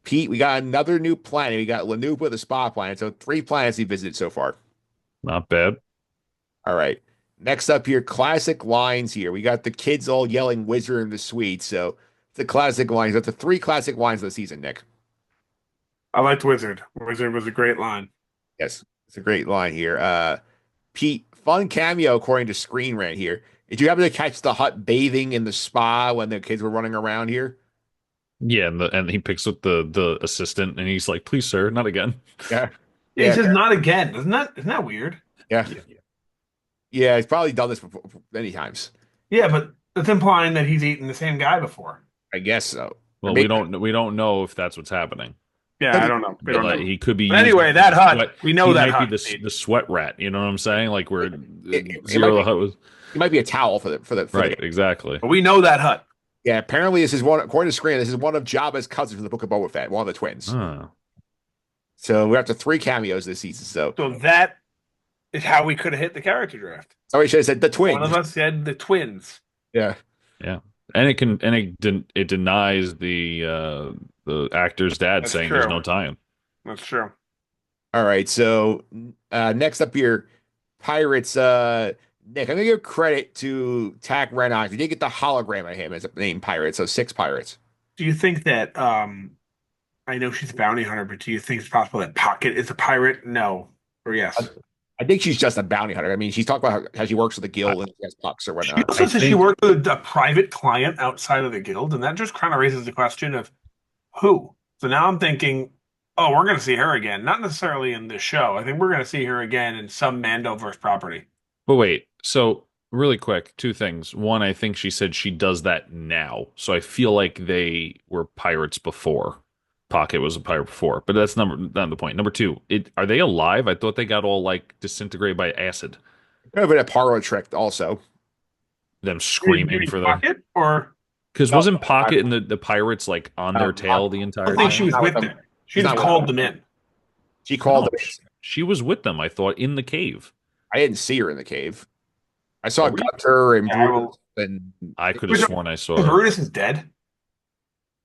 S2: Pete, we got another new planet. We got Lanupa, the spa planet. So 3 planets he visited so far.
S3: Not bad.
S2: All right. Next up here, classic lines here. We got the kids all yelling Wizard in the Suite. So the classic lines. That's the 3 classic lines of the season, Nick.
S4: I liked Wizard. Wizard was a great line.
S2: Yes, it's a great line here. Pete, fun cameo according to Screen Rant here. Did you happen to catch the Hut bathing in the spa when the kids were running around here?
S3: Yeah, and he picks up the assistant and he's like, "Please, sir, not again."
S2: Yeah.
S4: He
S2: Yeah.
S4: says not again. Isn't that weird?
S2: Yeah. Yeah, he's probably done this before, many times.
S4: Yeah, but it's implying that he's eaten the same guy before.
S2: I guess so.
S3: Well,
S2: Maybe-
S3: we don't know if that's what's happening.
S4: Yeah, I don't know. We don't
S3: Like,
S4: know.
S3: he could be.
S4: But anyway, that hut,
S3: sweat-
S4: we know
S3: he
S4: that
S3: might
S4: hut.
S3: be the sweat rat. You know what I'm saying? Like where
S2: it
S3: Zero
S2: might
S3: the Hut was
S2: It might be a towel for the
S3: right. Exactly.
S4: But we know that hut.
S2: Yeah, apparently this is one, according to Screen, this is one of Jabba's cousins from the Book of Boba Fett, one of the twins.
S3: Oh.
S2: So we're up to 3 cameos this season. So
S4: So that is how we could have hit the character draft.
S2: somebody should have said the twins.
S4: One of us said the twins.
S2: Yeah.
S3: And it denies the actor's dad
S4: That's
S3: saying
S4: true.
S3: there's no time.
S4: That's true.
S2: All right. So next up here, Pirates. Nick, I'm gonna give credit to Tad Rennok. You did get the hologram of him as a name pirate. So 6 pirates.
S4: Do you think that I know she's a bounty hunter, but do you think it's possible that Pocket is a pirate? No. Or yes.
S2: I think she's just a bounty hunter. I mean, she's talked about how she works with the guild and she has pucks or
S4: She
S2: whatnot.
S4: also
S3: I
S4: says she
S3: think-
S4: worked with a private client outside of the guild, and that just kind of raises the question of who. So now I'm thinking, oh, we're going to see her again. Not necessarily in this show. I think we're going to see her again in some Mandoverse property.
S3: But wait, so really quick, 2 things. One, I think she said she does that now. So I feel like they were pirates before. Pocket was a pirate before, but that's not the point. Number 2, are they alive? I thought they got all like disintegrated by acid.
S2: Could have been a parlor trick also.
S3: Them screaming for the
S4: Pocket, or
S3: because
S2: No,
S3: wasn't Pocket and the pirates like on their tail the
S4: I
S3: entire
S4: don't think
S3: time?
S4: she was
S2: Not
S4: with
S2: with
S4: them.
S2: them.
S4: She
S2: She's
S4: just
S2: not with
S4: called
S2: them.
S4: them in.
S2: She called
S3: No,
S2: them.
S3: she was with them. I thought in the cave.
S2: I didn't see her in the cave. I saw
S4: Oh, really?
S2: Gunter and
S4: Yeah,
S2: Bruce and
S3: I could have
S4: Which-
S3: sworn I saw her.
S4: Brutus is dead.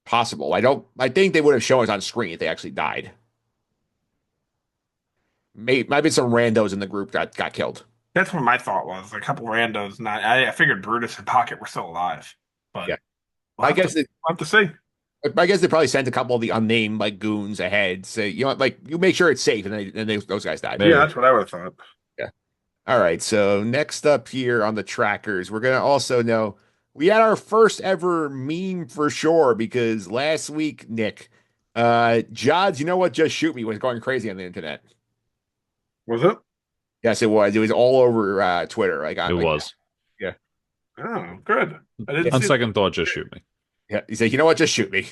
S2: possible. I think they would have shown us on screen if they actually died. Might be some randos in the group that got killed.
S4: That's what my thought was. A couple randos. Not. I figured Brutus and Pocket were still alive. But
S2: Yeah.
S4: we'll
S2: I
S4: have to-
S2: guess they,
S4: we'll have to see.
S2: I guess they probably sent a couple of the unnamed like goons ahead. Say, you know, like you make sure it's safe, and those guys died.
S3: Maybe.
S4: Yeah, that's what I would have thought.
S2: All right. So next up here on the trackers, we're gonna also know we had our first ever meme for sure because last week, Nick, Jods, you know what? Just shoot me was going crazy on the internet.
S4: Was it?
S2: Yes, it was. It was all over Twitter. Like
S3: It
S2: on like
S3: was.
S2: yeah,
S4: Oh, good. I didn't
S2: yeah,
S3: On
S4: see
S3: second thought, just shoot me.
S2: yeah. He's like, you know what? Just shoot me.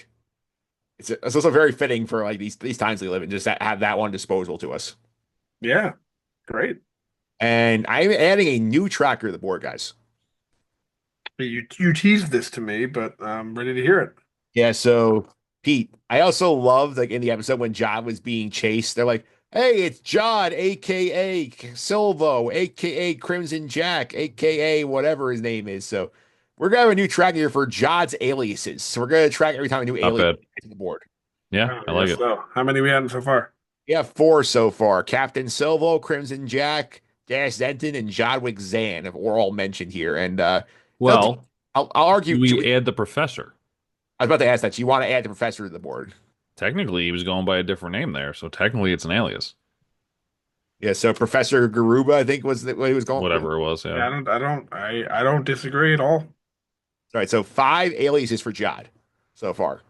S2: It's also very fitting for like these times we live in. Just have that one disposable to us.
S4: Yeah, great.
S2: And I'm adding a new tracker to the board, guys.
S4: You teased this to me, but I'm ready to hear it.
S2: Yeah, so Pete, I also loved like in the episode when John was being chased, they're like, "Hey, it's John, aka Silvo, aka Crimson Jack, aka whatever his name is." So we're gonna have a new track here for John's aliases. So we're gonna track every time a new
S3: Not
S2: alien
S3: bad.
S2: hits the board.
S3: Yeah,
S4: Oh,
S3: I
S4: I
S3: like
S4: guess
S3: it.
S4: so. How many we had so far?
S2: We have four so far: Captain Silvo, Crimson Jack, Dash Denton, and Jodwick Zan. If we're all mentioned here, and they'll-
S3: Well,
S2: I'll argue.
S3: do we add the professor?
S2: I was about to ask that. You want to add the professor to the board?
S3: Technically, he was going by a different name there, so technically it's an alias.
S2: Yeah, so Professor Garuba, I think was what he was going with.
S3: Whatever it was, yeah.
S4: Yeah, I don't disagree at all.
S2: All right, so five aliases for Jod so far.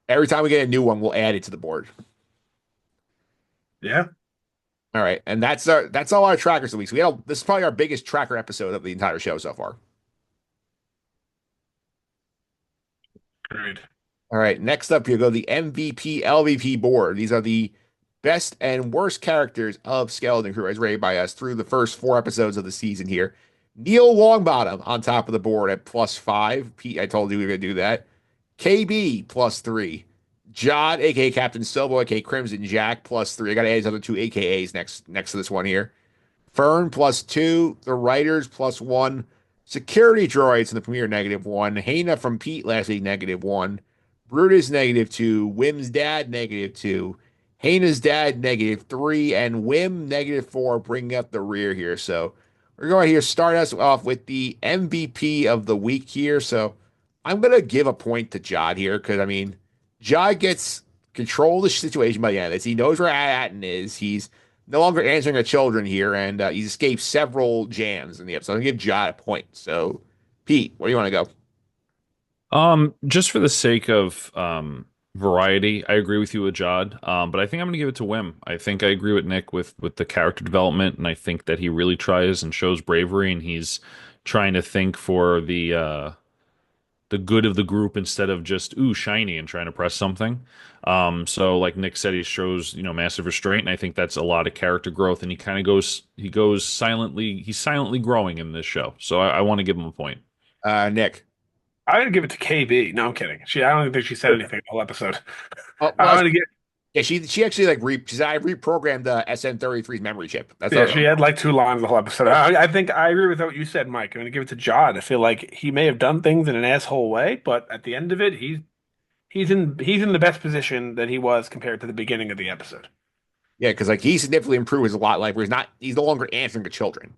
S2: Every time we get a new one, we'll add it to the board.
S4: Yeah,
S2: All right, and that's all our trackers this week. So this is probably our biggest tracker episode of the entire show so far.
S4: great.
S2: All right, next up you go the MVP LVP board. These are the best and worst characters of Skeleton Crew as rated by us through the first four episodes of the season here. Neil Longbottom on top of the board at +5. Pete, I told you we were gonna do that. KB +3. Jod, aka Captain Silvo, aka Crimson Jack +3. I gotta add his other two AKAs next to this one here. Fern +2. The writers +1. Security droids in the premiere -1. Hana from Pete last week -1. Brutus -2. Wim's dad -2. Hana's dad -3. And Wim -4, bringing up the rear here. So we're going to here start us off with the MVP of the week here. So I'm going to give a point to Jod here because, I mean, Jod gets control of the situation by the end of this. He knows where Atten is. He's no longer answering the children here, and he's escaped several jams in the episode. I'm going to give Jod a point. So, Pete, where do you want to go?
S3: Just for the sake of variety, I agree with you with Jod. But I think I'm gonna give it to Wim. I think I agree with Nick with the character development, and I think that he really tries and shows bravery, and he's trying to think for the good of the group instead of just ooh shiny and trying to press something. So like Nick said, he shows massive restraint, and I think that's a lot of character growth, and he goes silently. He's silently growing in this show, so I want to give him a point.
S2: Nick.
S4: I'm gonna give it to KB. No, I'm kidding. I don't think she said anything the whole episode.
S2: Oh,
S4: I'm
S2: well,
S4: gonna get.
S2: yeah, she actually like she said I reprogrammed the SN33's memory chip. That's
S4: Yeah,
S2: all.
S4: she had like two lines the whole episode. I think I agree with what you said, Mike. I'm gonna give it to Jod. I feel like he may have done things in an asshole way, but at the end of it, he's in the best position that he was compared to the beginning of the episode.
S2: Yeah, because like he significantly improved his lot life where he's no longer answering to children.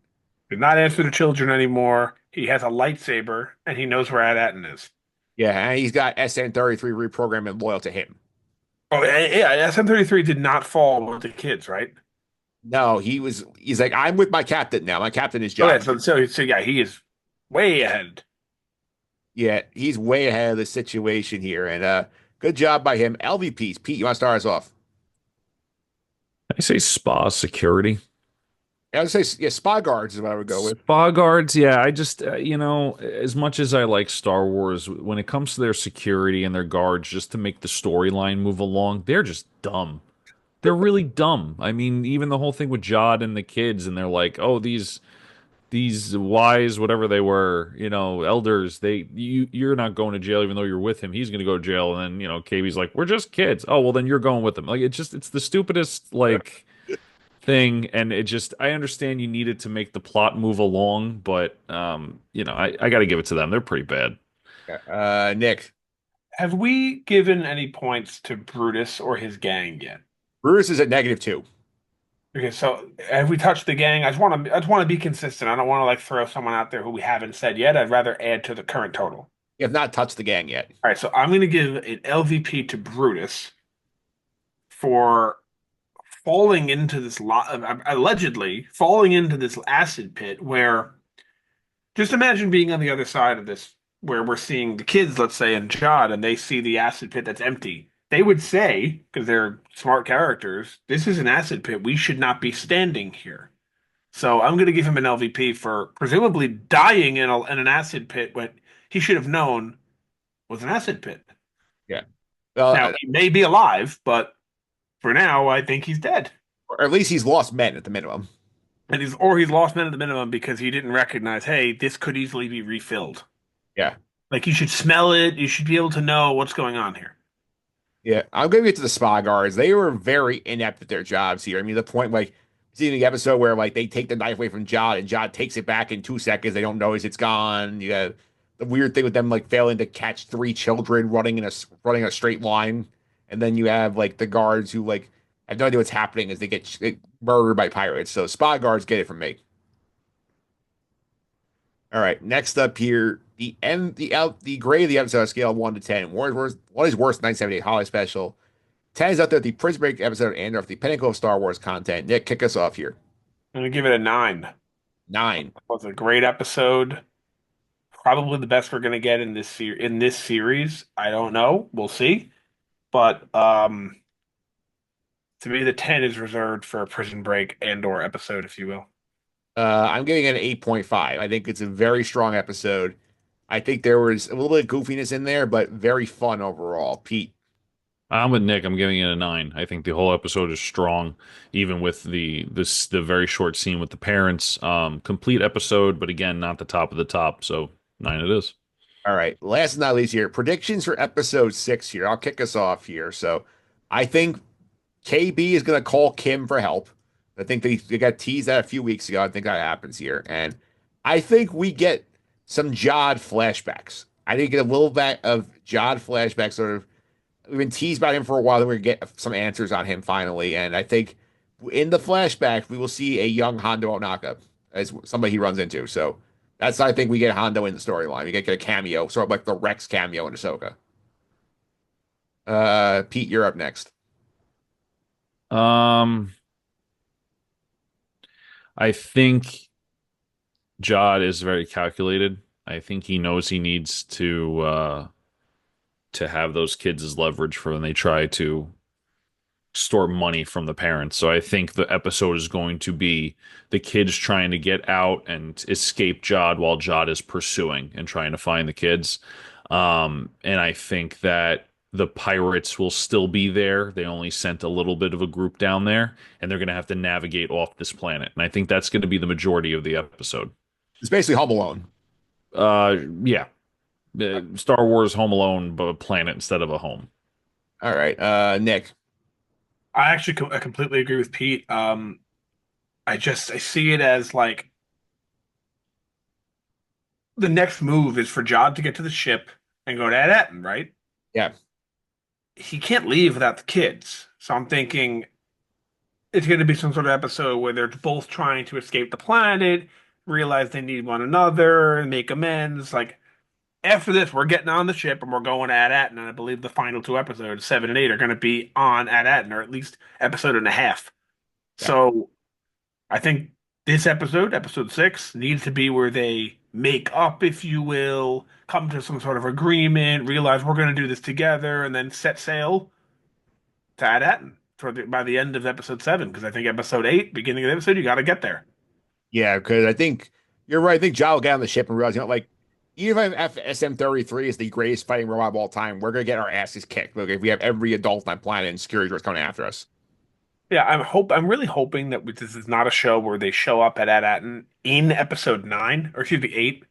S4: Did not answer to children anymore. He has a lightsaber and he knows where Atten is.
S2: Yeah, and he's got SN33 reprogrammed and loyal to him.
S4: Oh yeah, SM-33 did not fall with the kids, right?
S2: No, he's like, I'm with my captain now. My captain is
S4: Okay,
S2: John.
S4: so yeah, he is way ahead.
S2: Yeah, he's way ahead of the situation here. And good job by him. LVPs. Pete, you want to start us off?
S3: I say spa security.
S2: I would say, yeah, Spy Guards is what I would go with.
S3: Spa guards, yeah. I just, as much as I like Star Wars, when it comes to their security and their guards, just to make the storyline move along, they're just dumb. They're really dumb. I mean, even the whole thing with Jod and the kids, and they're like, oh, these wise, whatever they were, elders, you're not going to jail, even though you're with him. He's going to go to jail, and then KB's like, we're just kids. Oh, well, then you're going with them. Like, it's the stupidest thing, and I understand you need it to make the plot move along, but I got to give it to them. They're pretty bad.
S2: Nick.
S4: Have we given any points to Brutus or his gang yet?
S2: Bruce is at -2.
S4: Okay, so have we touched the gang? I just want to be consistent. I don't want to like throw someone out there who we haven't said yet. I'd rather add to the current total.
S2: You have not touched the gang yet.
S4: All right, so I'm going to give an LVP to Brutus for falling into this allegedly falling into this acid pit where just imagine being on the other side of this where we're seeing the kids, let's say, in Jod, and they see the acid pit that's empty they would say, because they're smart characters, this is an acid pit. We should not be standing here. So I'm going to give him an LVP for presumably dying in an acid pit when he should have known was an acid pit.
S2: Yeah. Well,
S4: Now, he may be alive, but for now, I think he's dead.
S2: or at least he's lost men at the minimum.
S4: And he's lost men at the minimum because he didn't recognize, hey, this could easily be refilled.
S2: Yeah.
S4: Like you should smell it, you should be able to know what's going on here.
S2: Yeah. I'm going to get to the spa guards. They were very inept at their jobs here. I mean, the point, like, see the episode where, like, they take the knife away from Jod and Jod takes it back in 2 seconds. They don't notice it's gone. You got the weird thing with them, like, failing to catch three children running a straight line. And then you have, like, the guards who, like, have no idea what's happening as they get murdered by pirates. So spa guards get it from me. All right, next up here, the grade of the episode scale of 1 to 10. What is worse? 1978 Holiday Special. 10 is up there at the Prison Break episode and off the pinnacle of Star Wars content. Nick, kick us off here.
S4: I'm going to give it a 9. It
S2: 9.
S4: was a great episode. Probably the best we're going to get in this series. I don't know. We'll see. But to me, the 10 is reserved for a Prison Break and or episode, if you will.
S2: I'm giving it an 8.5. I think it's a very strong episode. I think there was a little bit of goofiness in there, but very fun overall. Pete.
S3: I'm with Nick. I'm giving it a 9. I think the whole episode is strong, even with the very short scene with the parents. Complete episode, but again, not the top of the top. So 9 it is.
S2: All right. Last but not least here, predictions for episode 6 here. I'll kick us off here. So I think KB is going to call Kim for help. I think they got teased that a few weeks ago. I think that happens here. And I think we get some Jod flashbacks. I think get a little bit of Jod flashbacks. Sort of, we've been teased about him for a while. Then we're going to get some answers on him finally. And I think in the flashback, we will see a young Hondo Onaka as somebody he runs into. So that's, I think we get Hondo in the storyline. We get a cameo, sort of like the Rex cameo in Ahsoka. Pete, you're up next.
S3: Um, I think Jod is very calculated. I think he knows he needs to have those kids as leverage for when they try to store money from the parents. So I think the episode is going to be the kids trying to get out and escape Jod while Jod is pursuing and trying to find the kids. And I think that the pirates will still be there. They only sent a little bit of a group down there, and they're going to have to navigate off this planet. And I think that's going to be the majority of the episode.
S2: It's basically Home Alone.
S3: Yeah. Star Wars Home Alone, but a planet instead of a home.
S2: All right. Nick.
S4: I completely agree with Pete. I see it as like the next move is for Jod to get to the ship and go to Etten, right?
S2: Yeah.
S4: He can't leave without the kids. So I'm thinking it's going to be some sort of episode where they're both trying to escape the planet, realize they need one another, and make amends. Like after this, we're getting on the ship and we're going to Etten, and I believe the final 2 episodes, 7 and 8, are going to be on Etten, or at least episode and a half.
S2: Yeah.
S4: So I think this episode 6, needs to be where they make up, if you will, come to some sort of agreement, realize we're going to do this together, and then set sail to Etten by the end of episode 7. Because I think episode 8, beginning of the episode, you got to get there.
S2: Yeah, because I think you're right. I think Jod will get on the ship and realize, like, even if SM-33 is the greatest fighting robot of all time, we're going to get our asses kicked. Look, if we have every adult on the planet and security force coming after us.
S4: Yeah, I'm really hoping that this is not a show where they show up at Etten in episode 9, or excuse me, 8.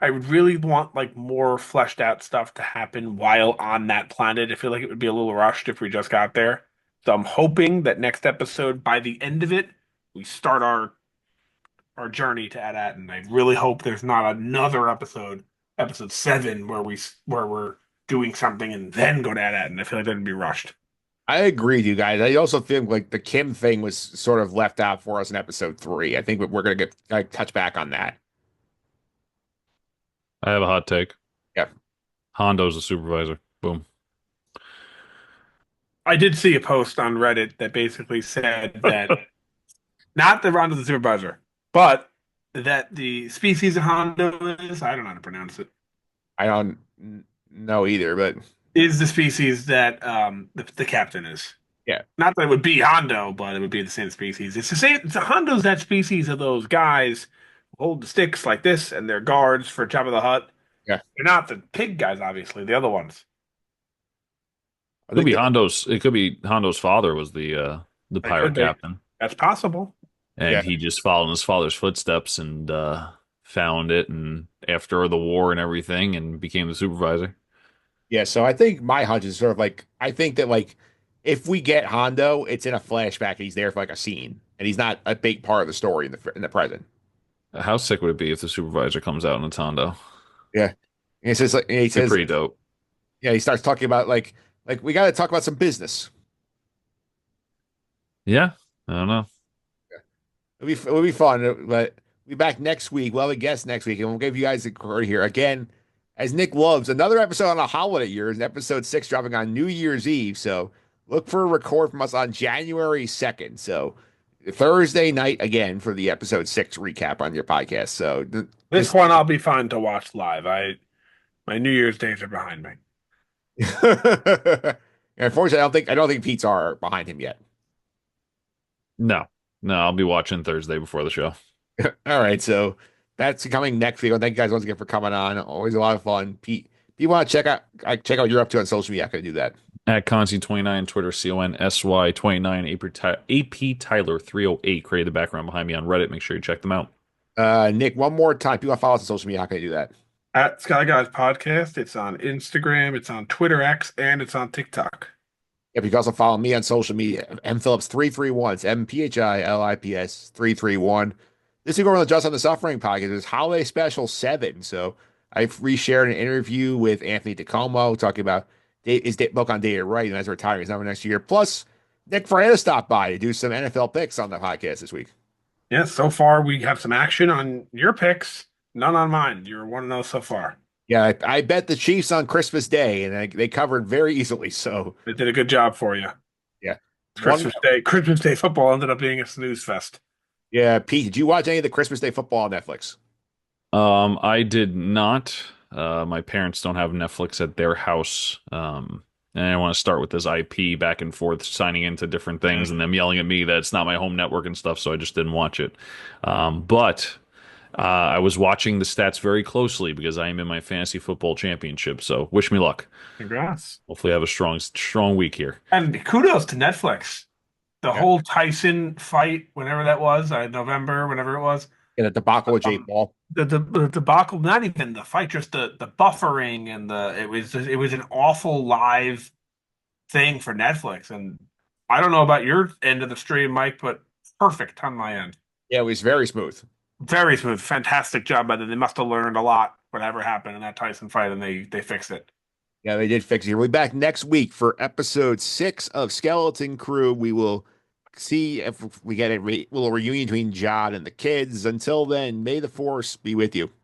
S4: I would really want like more fleshed out stuff to happen while on that planet. I feel like it would be a little rushed if we just got there. So I'm hoping that next episode, by the end of it, we start our journey to Etten. I really hope there's not another episode 7, where we're doing something and then go to Etten. I feel like that'd be rushed.
S2: I agree with you guys. I also think like the Kim thing was sort of left out for us in episode 3. I think we're going to get touch back on that.
S3: I have a hot take.
S2: Yeah.
S3: Hondo's the supervisor. Boom.
S4: I did see a post on Reddit that basically said that not that Rondo's the supervisor, but that the species of Hondo is, I don't know how to pronounce it.
S2: I don't know either, but
S4: is the species that the captain is.
S2: Yeah.
S4: Not that it would be Hondo, but it would be the same species. It's the same. It's Hondo's that species of those guys who hold the sticks like this, and they're guards for Jabba the Hutt.
S2: Yeah.
S4: They're not the pig guys, obviously. The other ones.
S2: I
S3: Could
S2: think
S3: be
S2: that,
S3: Hondo's. It could be Hondo's father was the
S4: It could
S3: pirate
S4: be.
S3: captain,
S4: That's possible.
S3: and
S2: yeah.
S3: he just followed in his father's footsteps and found it, and after the war and everything, and became the supervisor.
S2: Yeah. So I think my hunch is sort of like, I think that like, if we get Hondo, it's in a flashback and he's there for like a scene and he's not a big part of the story in the present.
S3: How sick would it be if the supervisor comes out in a Tondo?
S2: Yeah. And he says, like, and he
S3: Be
S2: says,
S3: pretty dope.
S2: yeah, he starts talking about like we got to talk about some business.
S3: Yeah, I don't know.
S2: It'll be fun, but we'll be back next week. We'll have a guest next week, and we'll give you guys a card here again. As Nick loves, another episode on a holiday year, is episode 6 dropping on New Year's Eve. So look for a record from us on January 2nd. So Thursday night again for the episode 6 recap on your podcast. So
S4: This one I'll be fine to watch live. My New Year's days are behind me.
S2: Unfortunately, I don't think Pete's are behind him yet.
S3: No, no, I'll be watching Thursday before the show.
S2: All right, so that's coming next week. Well, thank you guys once again for coming on. Always a lot of fun. Pete, if you want to check out what you're up to on social media, I can do that.
S3: At Consi29, Twitter, CONSY29, AP Tyler 308 created the background behind me on Reddit. Make sure you check them out.
S2: Nick, one more time. If you want to follow us on social media, how can I do that?
S4: At Sky Guys Podcast, it's on Instagram, it's on Twitter X, and it's on TikTok.
S2: Yep, you can also follow me on social media. M Phillips 331. It's MPHILIPS 331. This week over on the Just on the Suffering podcast is Holiday Special 7. So I've reshared an interview with Anthony Tacomo talking about his book on Dated Right and as retiring his number next year. Plus, Nick Fraietta stopped by to do some NFL picks on the podcast this week.
S4: Yeah, so far we have some action on your picks, none on mine. You're 1-0 so far.
S2: Yeah, I bet the Chiefs on Christmas Day, and they covered very easily. So
S4: They did a good job for you.
S2: yeah,
S4: Christmas Day. Christmas Day football ended up being a snooze fest.
S2: yeah. Pete, did you watch any of the Christmas Day football on Netflix?
S3: I did not. My parents don't have Netflix at their house. And I want to start with this IP back and forth, signing into different things, and them yelling at me that it's not my home network and stuff. So I just didn't watch it. But I was watching the stats very closely because I am in my fantasy football championship. So wish me luck.
S4: Congrats.
S3: Hopefully, I have a strong week here.
S4: And kudos to Netflix. The
S2: Yeah.
S4: whole Tyson fight, whenever that was, November, whenever it was.
S2: Yeah, the debacle with Jake Paul.
S4: The debacle, not even the fight, just the buffering and it was an awful live thing for Netflix. And I don't know about your end of the stream, Mike, but perfect on my end.
S2: Yeah, it was very smooth.
S4: Very smooth, fantastic job by them. They must have learned a lot whatever happened in that Tyson fight, and they fixed it.
S2: Yeah, they did fix it. We'll be back next week for episode 6 of Skeleton Crew. We will see if we get a little reunion between John and the kids. Until then, may the force be with you.